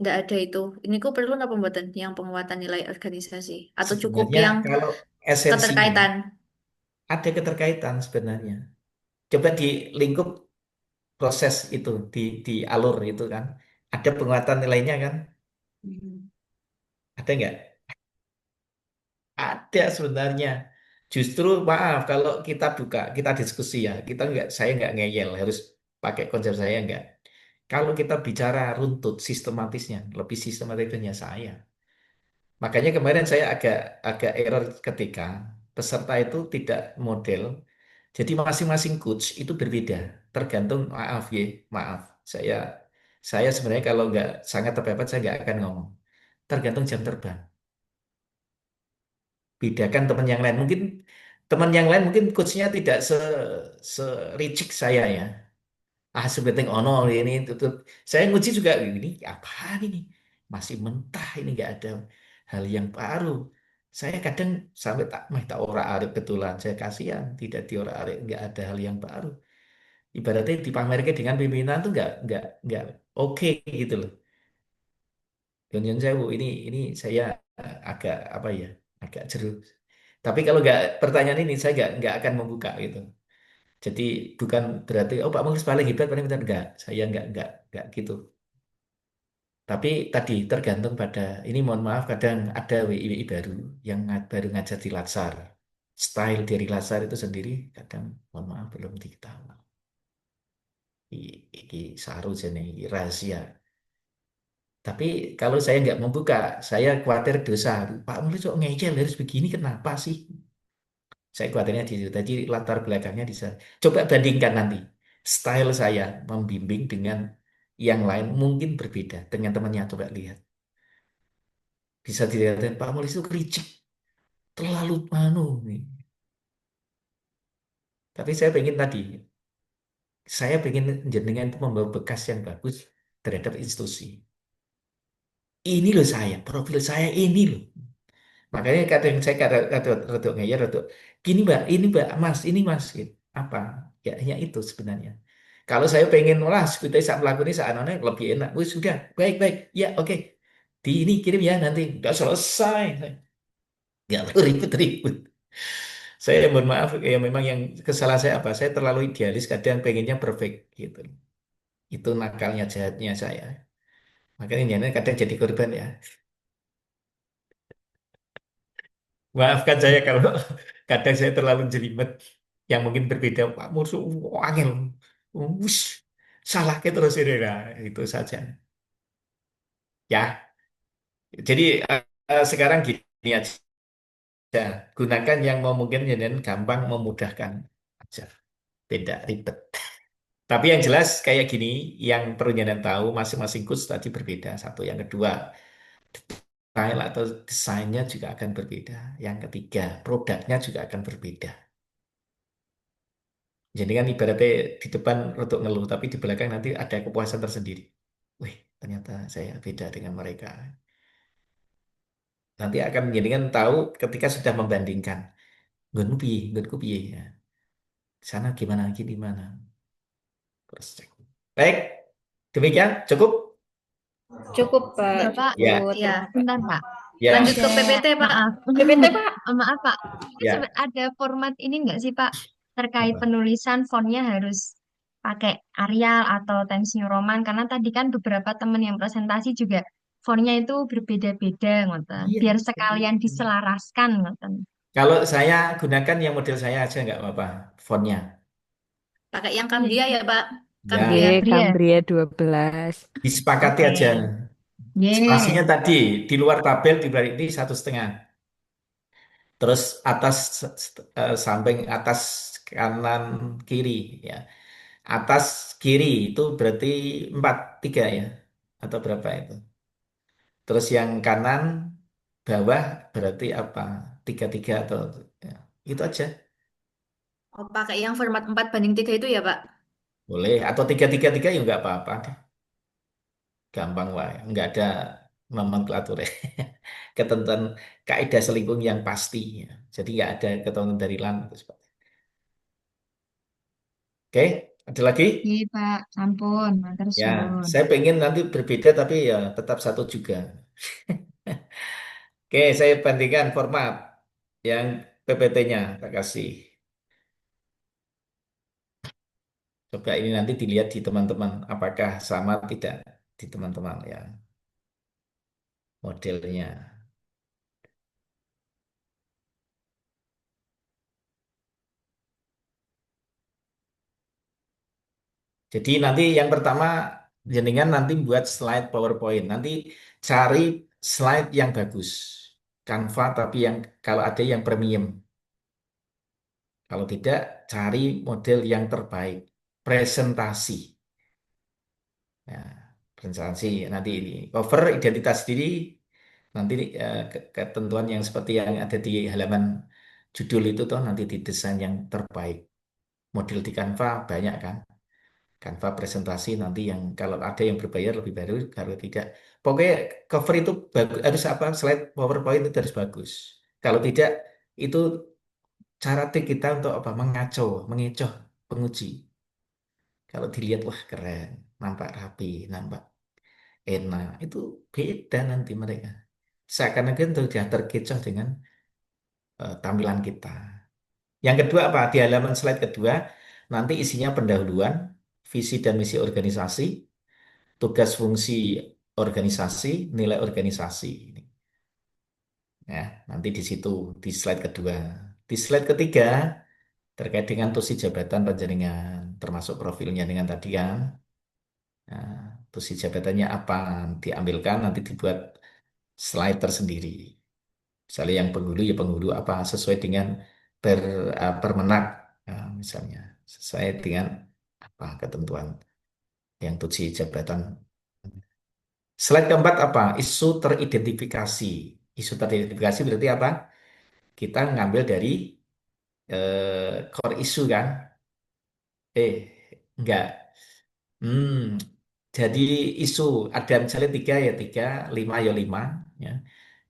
nggak ada itu. Ini kok perlu nggak pembuatan yang penguatan nilai organisasi? Atau cukup Sebenarnya yang kalau esensinya keterkaitan? ada keterkaitan sebenarnya. Coba di lingkup proses itu, di alur itu kan, ada penguatan nilainya kan? Hmm. Ada nggak? Ada sebenarnya. Justru maaf kalau kita buka, kita diskusi ya, kita nggak, saya nggak ngeyel, harus pakai konsep saya nggak. Kalau kita bicara runtut sistematisnya, lebih sistematisnya saya. Makanya kemarin saya agak agak error ketika peserta itu tidak model. Jadi masing-masing coach itu berbeda. Tergantung, maaf ya, maaf. Saya saya sebenarnya kalau nggak sangat terpepet saya nggak akan ngomong. Tergantung jam terbang. Bedakan teman yang lain. Mungkin teman yang lain mungkin coachnya tidak se ricik saya ya. Ah sebenting ono ini itu. Saya nguji juga ini apa ini masih mentah ini nggak ada hal yang baru. Saya kadang sampai tak meh tak ora arik betulan. Saya kasihan tidak diora arik nggak ada hal yang baru. Ibaratnya dipamerkan dengan pimpinan tuh nggak oke gitu loh. Yun Sewu ini saya agak apa ya agak jeru. Tapi kalau nggak pertanyaan ini saya nggak akan membuka gitu. Jadi bukan berarti oh Pak Mulis paling hebat paling pintar enggak. Saya enggak gitu. Tapi tadi tergantung pada ini mohon maaf kadang ada WI baru yang baru ngajar di Latsar. Style dari Latsar itu sendiri kadang mohon maaf belum diketahui. Iki saru jenenge iki rahasia. Tapi kalau saya nggak membuka, saya khawatir dosa. Pak Mulis kok ngeyel harus begini kenapa sih? Saya khawatirnya di situ. Tadi latar belakangnya di sana. Coba bandingkan nanti. Style saya membimbing dengan yang lain mungkin berbeda dengan temannya. Coba lihat. Bisa dilihat, Pak Mulis itu kericik. Terlalu manu nih. Tapi saya pengen tadi. Saya pengen jenengan itu membawa bekas yang bagus terhadap institusi. Ini loh saya, profil saya ini loh. Makanya kadang saya kadang rada ngeyel, rada gini Mbak, ini Mbak, Mas, ini Mas, gitu. Apa? Ya hanya itu sebenarnya. Kalau saya pengen lah seperti saat melakukan ini saat lebih enak. Wih sudah, baik baik, ya oke. Di ini kirim ya nanti, udah selesai. Nggak perlu ribut-ribut. Saya mohon maaf, ya memang yang kesalahan saya apa? Saya terlalu idealis, kadang pengennya perfect gitu. Itu nakalnya jahatnya saya. Makanya jangan kadang jadi korban ya. Maafkan saya kalau kadang saya terlalu jelimet yang mungkin berbeda. Pak Mursu, angel. Wush, salah ke terus ini. Nah, itu saja. Ya, jadi sekarang gini aja. Gunakan yang memungkinkan dan gampang memudahkan aja. Tidak ribet. Tapi yang jelas kayak gini, yang perlu jangan tahu masing-masing coach tadi berbeda. Satu, yang kedua, style atau desainnya juga akan berbeda. Yang ketiga, produknya juga akan berbeda. Jadi kan ibaratnya di depan untuk ngeluh, tapi di belakang nanti ada kepuasan tersendiri. Wih, ternyata saya beda dengan mereka. Nanti akan menjadikan tahu ketika sudah membandingkan. Gunku piye ya. Sana gimana, gini gimana. Terus cek. Baik, demikian cukup. Cukup, Pak. Ya, Pak. Ya, Cukup. Ya, Bentar, Pak. ya, lanjut ke Ada, PPT, Pak. maaf. PPT, Pak. Maaf, Pak. Ini ya. ada format ini nggak sih, Pak? Terkait Apa? penulisan fontnya harus pakai Arial atau Times New Roman. Karena tadi kan beberapa teman yang presentasi juga fontnya itu berbeda-beda, ngoten. Iya. Biar sekalian diselaraskan, ngoten. Kalau saya gunakan yang model saya aja nggak apa-apa, fontnya. Pakai yang Cambria ya, Pak. Cambria. Ya, Y Cambria. Cambria 12. disepakati Oke. aja. Ye. Spasinya tadi di luar tabel di balik ini 1,5. Terus atas samping atas kanan kiri ya. Atas kiri itu berarti 4,3 ya. Atau berapa itu? Terus yang kanan bawah berarti apa? 3,3 atau ya. Itu aja. Oh, pakai yang format 4:3 itu ya, Pak? Boleh. Atau 3,3,3 ya nggak apa-apa. Gampang wae. Nggak ada nomenklatur ya. Ketentuan kaidah selingkuh yang pasti ya. Jadi nggak ada ketentuan dari lan. Oke, ada lagi? Ye, Pak. Sampun. Matur Ya, suwun. saya pengen nanti berbeda tapi ya tetap satu juga. Oke, saya bandingkan format yang PPT-nya. Terima kasih. Coba ini nanti dilihat di teman-teman. Apakah sama tidak di teman-teman ya modelnya. Jadi nanti yang pertama jenengan nanti buat slide PowerPoint. Nanti cari slide yang bagus. Canva tapi yang kalau ada yang premium. Kalau tidak, cari model yang terbaik. Presentasi. Nah, presentasi nanti ini. Cover identitas diri. Nanti ketentuan yang seperti yang ada di halaman judul itu toh nanti didesain yang terbaik. Model di Canva banyak kan. Canva presentasi nanti yang kalau ada yang berbayar lebih baru, kalau tidak. Pokoknya cover itu harus apa, slide PowerPoint itu harus bagus. Kalau tidak, itu cara trik kita untuk apa, mengecoh penguji. Kalau dilihat, wah keren, nampak rapi, nampak enak, itu beda nanti mereka. Seakan-akan sudah terkecoh dengan tampilan kita. Yang kedua apa? Di halaman slide kedua, nanti isinya pendahuluan, visi dan misi organisasi, tugas fungsi organisasi, nilai organisasi. Ya, nanti di situ di slide kedua. Di slide ketiga terkait dengan tusi jabatan panjenengan, termasuk profilnya dengan tadi kan. Nah, tusi jabatannya apa? Diambilkan nanti dibuat slide tersendiri. Misalnya yang penghulu ya penghulu apa sesuai dengan permenak. Nah, misalnya sesuai dengan apa ketentuan yang tusi jabatan. Slide keempat apa? Isu teridentifikasi. Isu teridentifikasi berarti apa? Kita ngambil dari core issue kan? Enggak. Hmm, jadi isu ada misalnya tiga ya tiga, lima ya lima. Ya.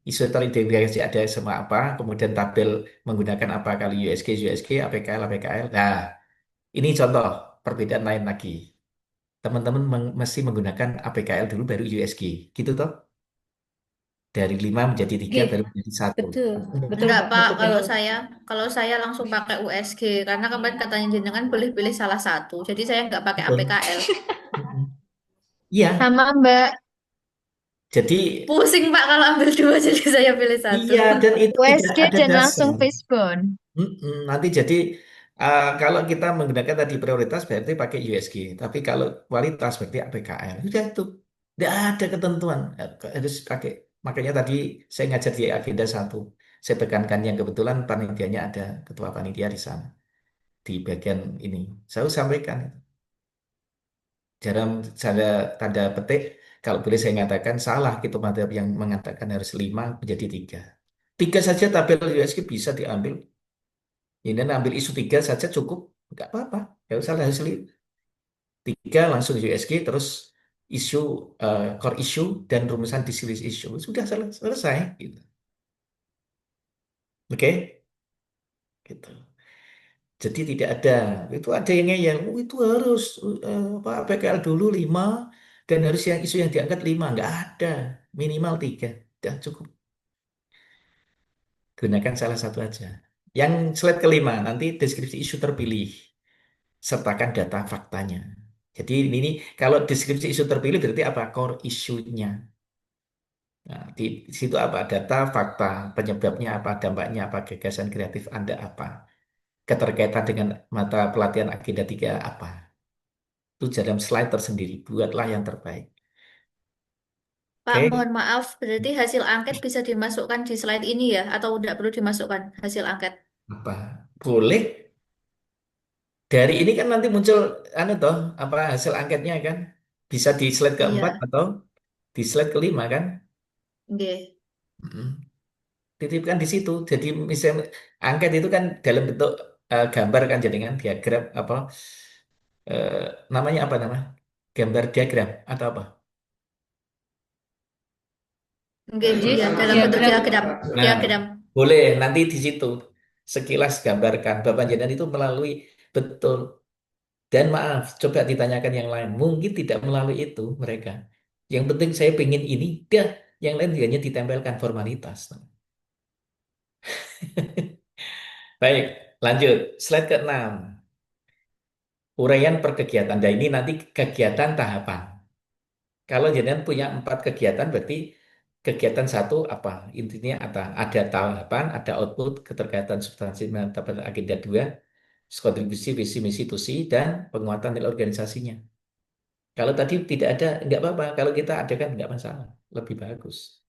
Isu teridentifikasi ada sama apa, kemudian tabel menggunakan apa kali USG, APKL, APKL. Nah, ini contoh perbedaan lain lagi. Teman-teman mesti menggunakan APKL dulu baru USG. Gitu toh? Dari lima menjadi tiga Oke, baru menjadi satu. betul, betul Enggak Pak, Pak, betul kalau betul. saya langsung pakai USG karena kemarin katanya jenengan boleh pilih salah satu. Jadi saya nggak pakai Betul. APKL. Mm-mm. Iya, Sama Mbak, jadi Pusing Pak kalau ambil dua jadi saya pilih satu. iya dan itu tidak USG ada dan langsung dasar. fishbone. Nanti jadi kalau kita menggunakan tadi prioritas berarti pakai USG, tapi kalau kualitas berarti APKL. Sudah itu, tidak ada ketentuan. Harus pakai. Makanya tadi saya ngajar di agenda satu. Saya tekankan yang kebetulan panitianya ada ketua panitia di sana di bagian ini. Saya sampaikan dalam saya tanda petik. Kalau boleh saya mengatakan salah gitu madhab yang mengatakan harus lima menjadi tiga. Tiga saja tabel USG bisa diambil. Ini ambil isu tiga saja cukup, nggak apa-apa. Nggak usah harus tiga langsung USG terus isu core issue dan rumusan disease issue sudah selesai. Gitu. Oke, gitu. Jadi tidak ada itu ada yang ngeyel, oh, itu harus apa PKL dulu lima dan harus yang isu yang diangkat lima nggak ada minimal tiga, dan cukup gunakan salah satu aja. Yang slide kelima nanti deskripsi isu terpilih. Sertakan data faktanya. Jadi ini kalau deskripsi isu terpilih berarti apa? Core isunya. Nah, di situ apa? Data, fakta, penyebabnya apa, dampaknya apa, gagasan kreatif Anda apa, keterkaitan dengan mata pelatihan agenda 3 apa. Itu dalam slide tersendiri. Buatlah yang terbaik. Pak, Oke, mohon maaf, berarti hasil angket bisa dimasukkan di slide ini ya, atau tidak perlu dimasukkan hasil angket? apa? Boleh. Dari ini kan nanti muncul anu toh, apa hasil angketnya kan? Bisa di slide keempat Iya, atau di slide kelima kan? nggih. Mm. Titipkan di situ. Jadi misalnya angket itu kan dalam bentuk gambar kan jadi kan diagram apa eh, namanya apa nama? Gambar diagram atau apa? Nggih, iya, dalam bentuk Diagram. diagram. Nah, Diagram. boleh nanti di situ sekilas gambarkan Bapak Jenderal itu melalui betul. Dan maaf, coba ditanyakan yang lain. Mungkin tidak melalui itu mereka. Yang penting saya pengen ini, dah. Yang lain hanya ditempelkan formalitas. Baik, lanjut. Slide ke-6. Uraian per kegiatan. Nah, ini nanti kegiatan tahapan. Kalau jenengan punya 4 kegiatan, berarti kegiatan satu apa? Intinya ada tahapan, ada output, keterkaitan substansi, manajemen agenda 2, kontribusi, visi, misi, tusi, dan penguatan nilai organisasinya. Kalau tadi tidak ada, nggak apa-apa. Kalau kita ada kan nggak masalah. Lebih bagus.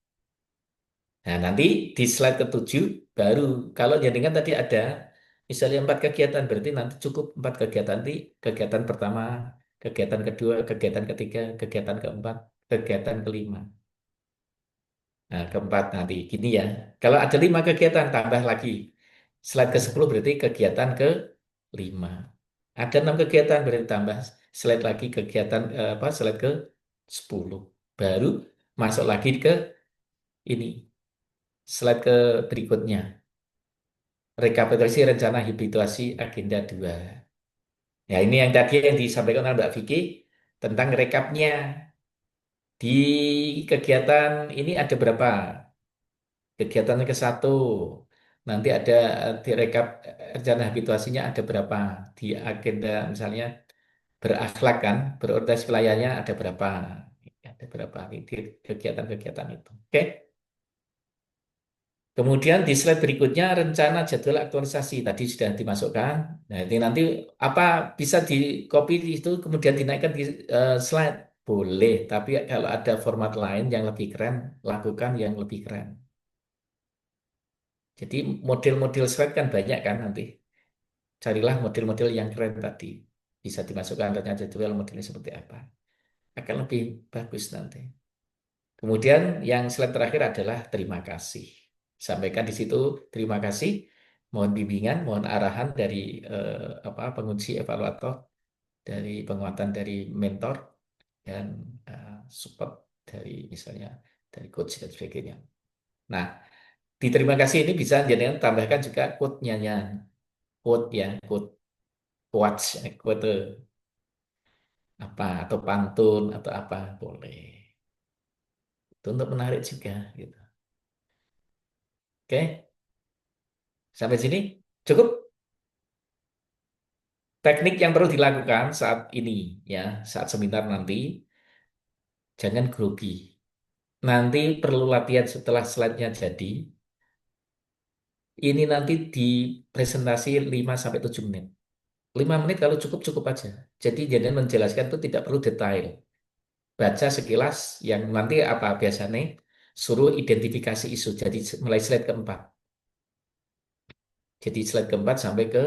Nah, nanti di slide ketujuh baru kalau jadikan tadi ada misalnya 4 kegiatan, berarti nanti cukup 4 kegiatan. Nanti kegiatan pertama, kegiatan kedua, kegiatan ketiga, kegiatan keempat, kegiatan kelima. Nah, keempat nanti gini ya. Kalau ada 5 kegiatan tambah lagi. Slide ke-10 berarti kegiatan ke-5. Ada 6 kegiatan berarti tambah slide lagi kegiatan slide ke-10. Baru masuk lagi ke ini. Slide ke berikutnya. Rekapitulasi rencana habituasi agenda 2. Ya, ini yang tadi yang disampaikan oleh Mbak Vicky tentang rekapnya. Di kegiatan ini ada berapa? Kegiatan ke-1. Nanti ada di rekap rencana habituasinya ada berapa? Di agenda misalnya berakhlak kan, berorientasi pelayannya ada berapa? Ada berapa di kegiatan-kegiatan itu. Oke. Kemudian di slide berikutnya rencana jadwal aktualisasi tadi sudah dimasukkan. Nah, ini nanti apa bisa di copy itu kemudian dinaikkan di slide? Boleh, tapi kalau ada format lain yang lebih keren, lakukan yang lebih keren. Jadi model-model slide kan banyak kan nanti. Carilah model-model yang keren tadi. Bisa dimasukkan rencana jadwal modelnya seperti apa. Akan lebih bagus nanti. Kemudian yang slide terakhir adalah terima kasih. Sampaikan di situ terima kasih, mohon bimbingan, mohon arahan dari penguji evaluator, dari penguatan dari mentor dan support dari misalnya dari coach dan sebagainya. Nah, di terima kasih ini bisa jadi tambahkan juga quote-nya, quote ya, quotes, quote apa atau pantun atau apa boleh. Itu untuk menarik juga gitu. Oke, sampai sini cukup. Teknik yang perlu dilakukan saat ini ya, saat seminar nanti jangan grogi. Nanti perlu latihan setelah slide-nya jadi. Ini nanti di presentasi 5 sampai 7 menit. 5 menit kalau cukup cukup aja. Jadi jangan menjelaskan itu tidak perlu detail. Baca sekilas yang nanti apa biasanya suruh identifikasi isu. Jadi mulai slide keempat. Jadi slide keempat sampai ke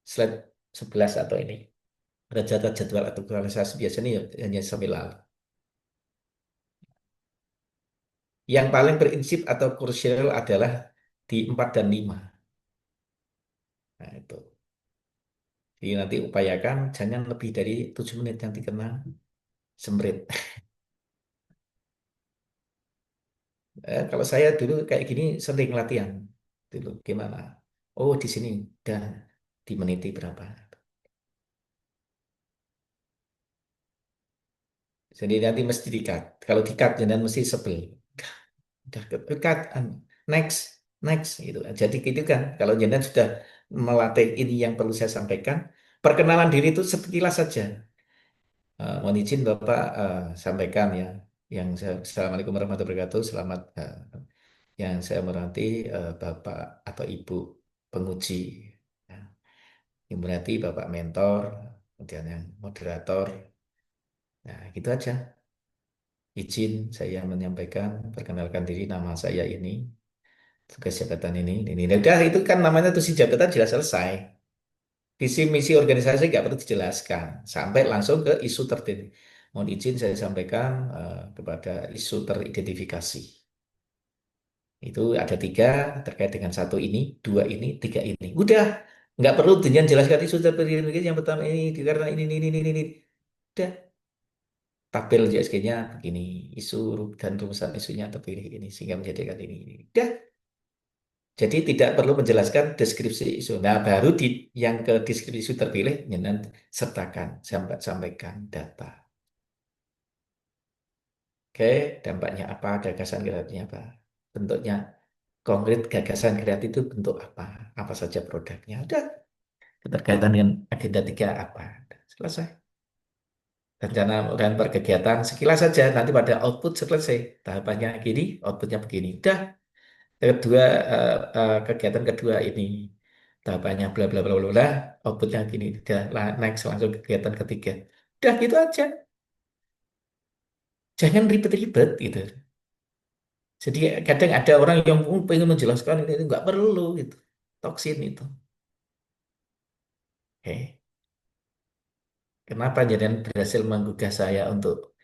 slide 11 atau ini. Ada jadwal aktualisasi biasanya hanya sampai lalu. Yang paling prinsip atau krusial adalah di 4 dan 5. Nah, itu. Jadi nanti upayakan jangan lebih dari 7 menit nanti kena semrit. Kalau saya dulu kayak gini sering latihan. Dulu gimana? Oh, di sini udah di meniti berapa. Jadi nanti mesti di-cut. Kalau di-cut jangan mesti sebel. Udah cut, next, next gitu. Jadi gitu kan. Kalau jangan sudah melatih ini yang perlu saya sampaikan, perkenalan diri itu sekilas saja. Mohon izin Bapak sampaikan ya. Assalamualaikum warahmatullahi wabarakatuh. Selamat yang saya hormati Bapak atau Ibu penguji. Ya. Yang berarti Bapak mentor, kemudian yang moderator. Nah, gitu aja. Izin saya menyampaikan, perkenalkan diri nama saya ini, tugas jabatan ini. Nah, udah itu kan namanya tuh si jabatan jelas selesai. Visi misi organisasi nggak perlu dijelaskan sampai langsung ke isu tertentu. Mohon izin saya sampaikan kepada isu teridentifikasi. Itu ada 3 terkait dengan 1 ini, 2 ini, 3 ini. Udah, nggak perlu dengan jelaskan isu teridentifikasi yang pertama ini karena ini. Udah, tabel JSG-nya begini, isu dan rumusan isunya terpilih ini sehingga menjadikan ini. Udah, jadi tidak perlu menjelaskan deskripsi isu. Nah, baru yang ke deskripsi isu terpilih, jangan sertakan, sampaikan data. Oke, dampaknya apa, gagasan kreatifnya apa, bentuknya konkret gagasan kreatif itu bentuk apa, apa saja produknya. Udah, keterkaitan dengan agenda 3 apa, selesai. Rencana dan perkegiatan sekilas saja, nanti pada output selesai. Tahapannya gini, outputnya begini. Udah, kedua kegiatan kedua ini tahapannya bla bla bla bla bla, outputnya gini udah next langsung kegiatan ketiga udah gitu aja Jangan ribet-ribet gitu. Jadi kadang ada orang yang pengen menjelaskan ini nggak perlu gitu. Toksin itu. Oke. Kenapa jangan berhasil menggugah saya untuk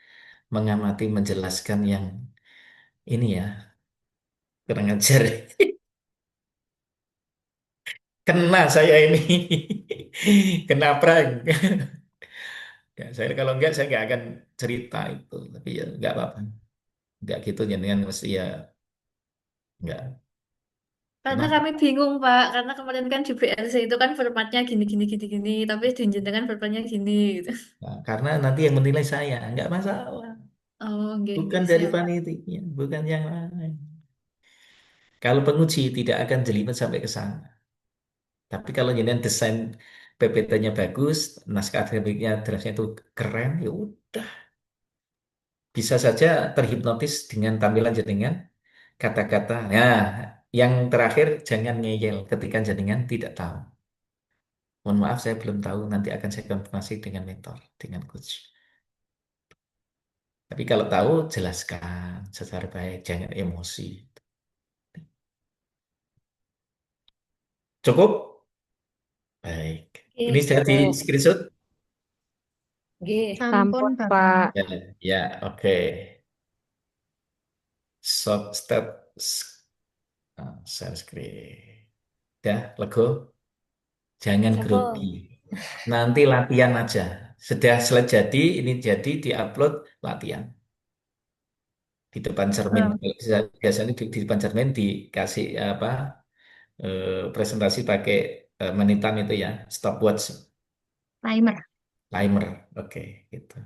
mengamati menjelaskan yang ini ya kurang ajar. Kena saya ini. Kena prank. Ya, saya kalau enggak saya nggak akan cerita itu. Tapi ya nggak apa-apa. Nggak gitu jangan mesti ya nggak. Karena Kenapa? kami bingung, Pak. Karena kemarin kan di BLC itu kan formatnya gini, gini, gini, gini. Tapi di jenengan formatnya gini, gitu. Nah, karena nanti yang menilai saya nggak masalah. Oh, nggih, Bukan nggih, dari siap. panitianya, bukan yang lain. Kalau penguji tidak akan jelimet sampai ke sana. Tapi kalau jenengan desain PPT-nya bagus, naskah akademiknya draftnya itu keren, ya udah. Bisa saja terhipnotis dengan tampilan jenengan, kata-kata. Nah, yang terakhir jangan ngeyel ketika jenengan tidak tahu. Mohon maaf, saya belum tahu. Nanti akan saya konfirmasi dengan mentor, dengan coach. Tapi kalau tahu, jelaskan secara baik, jangan emosi. Cukup? Baik. Ini Oke, sudah di cukup. screenshot? Oke, Sampun, sampun, Bapak. Pak. Ya, ya, oke. Short step, share screen. Ya, lego. Jangan grogi. Lego. Nanti latihan aja. Sudah selesai jadi, ini jadi diupload latihan di depan cermin. Hmm, Biasanya di depan cermin dikasih apa presentasi pakai menitan itu ya, stopwatch, timer. timer. Oke, gitu.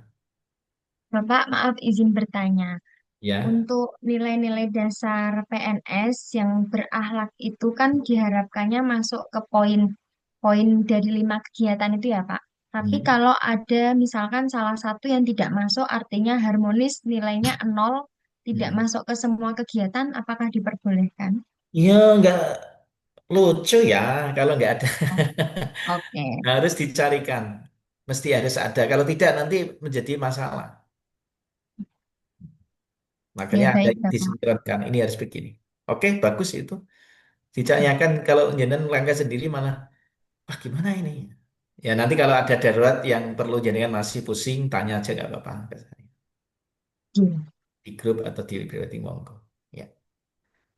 Bapak, maaf izin bertanya. Ya. Untuk nilai-nilai dasar PNS yang berakhlak itu kan diharapkannya masuk ke poin-poin dari 5 kegiatan itu ya, Pak. Tapi Hmm. kalau ada misalkan salah satu yang tidak masuk, artinya harmonis nilainya nol, tidak Hmm. masuk ke semua kegiatan, apakah diperbolehkan? Ya, nggak lucu ya kalau nggak ada. Oh, oke. Harus dicarikan. Mesti harus ada. Kalau tidak nanti menjadi masalah. Ya, Makanya ada baik, yang Bapak. disinkronkan. Ini harus begini. Oke, bagus itu. Ditanyakan kalau jenengan langkah sendiri malah, wah gimana ini? Ya nanti kalau ada darurat yang perlu jenengan masih pusing, tanya aja nggak apa-apa. Iya, Di grup atau di private monggo. Ya.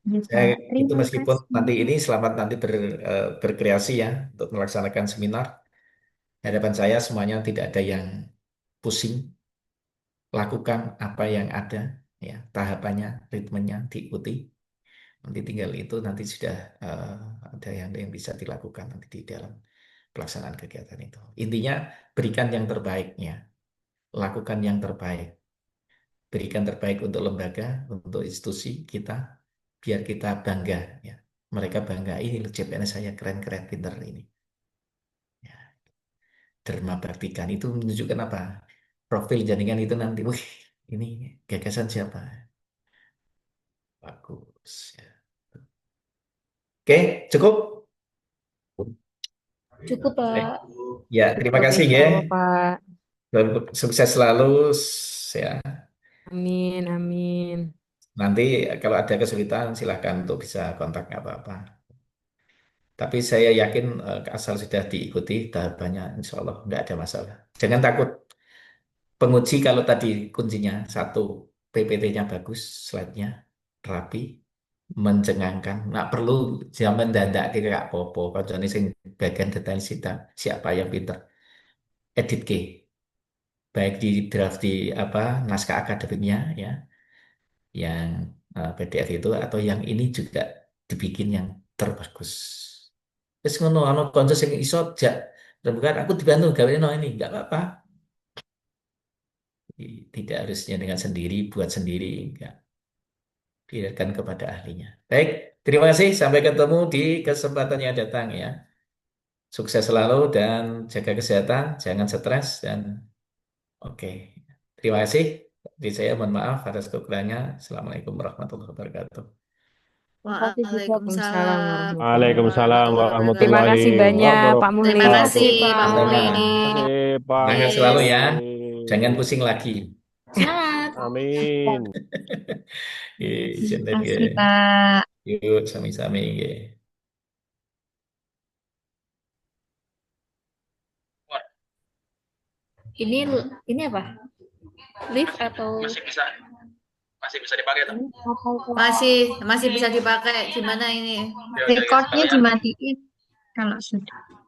iya, Saya Pak. itu Terima meskipun nanti kasih. ini selamat nanti berkreasi ya untuk melaksanakan seminar. Harapan saya semuanya tidak ada yang pusing, lakukan apa yang ada, ya tahapannya, ritmenya diikuti. Nanti tinggal itu nanti sudah eh, ada yang bisa dilakukan nanti di dalam pelaksanaan kegiatan itu. Intinya berikan yang terbaiknya, lakukan yang terbaik, berikan terbaik untuk lembaga, untuk institusi kita, biar kita bangga, ya. Mereka bangga, ini loh CPNS saya keren-keren, pinter ini. Ya, Derma Baktikan itu menunjukkan apa? Profil jaringan itu nanti, wih, ini gagasan siapa? Bagus. Ya. Oke, cukup. Cukup, Baik. Pak. Ya, terima Cukup, kasih insya ya. Allah, Pak. Sukses selalu. Ya, Amin, amin. nanti kalau ada kesulitan silahkan untuk bisa kontak nggak apa-apa. Tapi saya yakin asal sudah diikuti tahapannya, insya Allah nggak ada masalah. Jangan takut. Penguji kalau tadi kuncinya satu, PPT-nya bagus, slide-nya rapi, mencengangkan. Nggak perlu zaman dandak kayak popo. Kalau sing bagian detail siapa yang pinter. Edit ke, baik di draft di apa naskah akademiknya ya, yang PDF itu atau yang ini juga dibikin yang terbagus. Terus ngono anu konco sing iso jak bukan aku dibantu gawe no ini nggak apa-apa. Tidak harusnya dengan sendiri buat sendiri enggak. Biarkan kepada ahlinya. Baik, terima kasih sampai ketemu di kesempatan yang datang ya. Sukses selalu dan jaga kesehatan, jangan stres dan oke. Terima kasih. Jadi saya mohon maaf atas kekurangannya. Assalamualaikum warahmatullahi wabarakatuh. Terima kasih juga. Waalaikumsalam Waalaikumsalam warahmatullahi Waalaikumsalam warahmatullahi Terima wabarakatuh. warahmatullahi kasih banyak, Pak Terima Muli. wabarakatuh. kasih, Makasih, Pak Pak Sama. Muli. Terima kasih Pak Semangat Yes. selalu ya. Muli. Jangan pusing lagi. Semangat. Amin. Izin Kasih, Pak. Yuk, sami-sami. Nggih. Ini apa? Lift atau Masih bisa dipakai tuh. Ini apa kok? Masih bisa dipakai. Gimana ini? Oke, recordnya sekalian. dimatiin kalau sudah?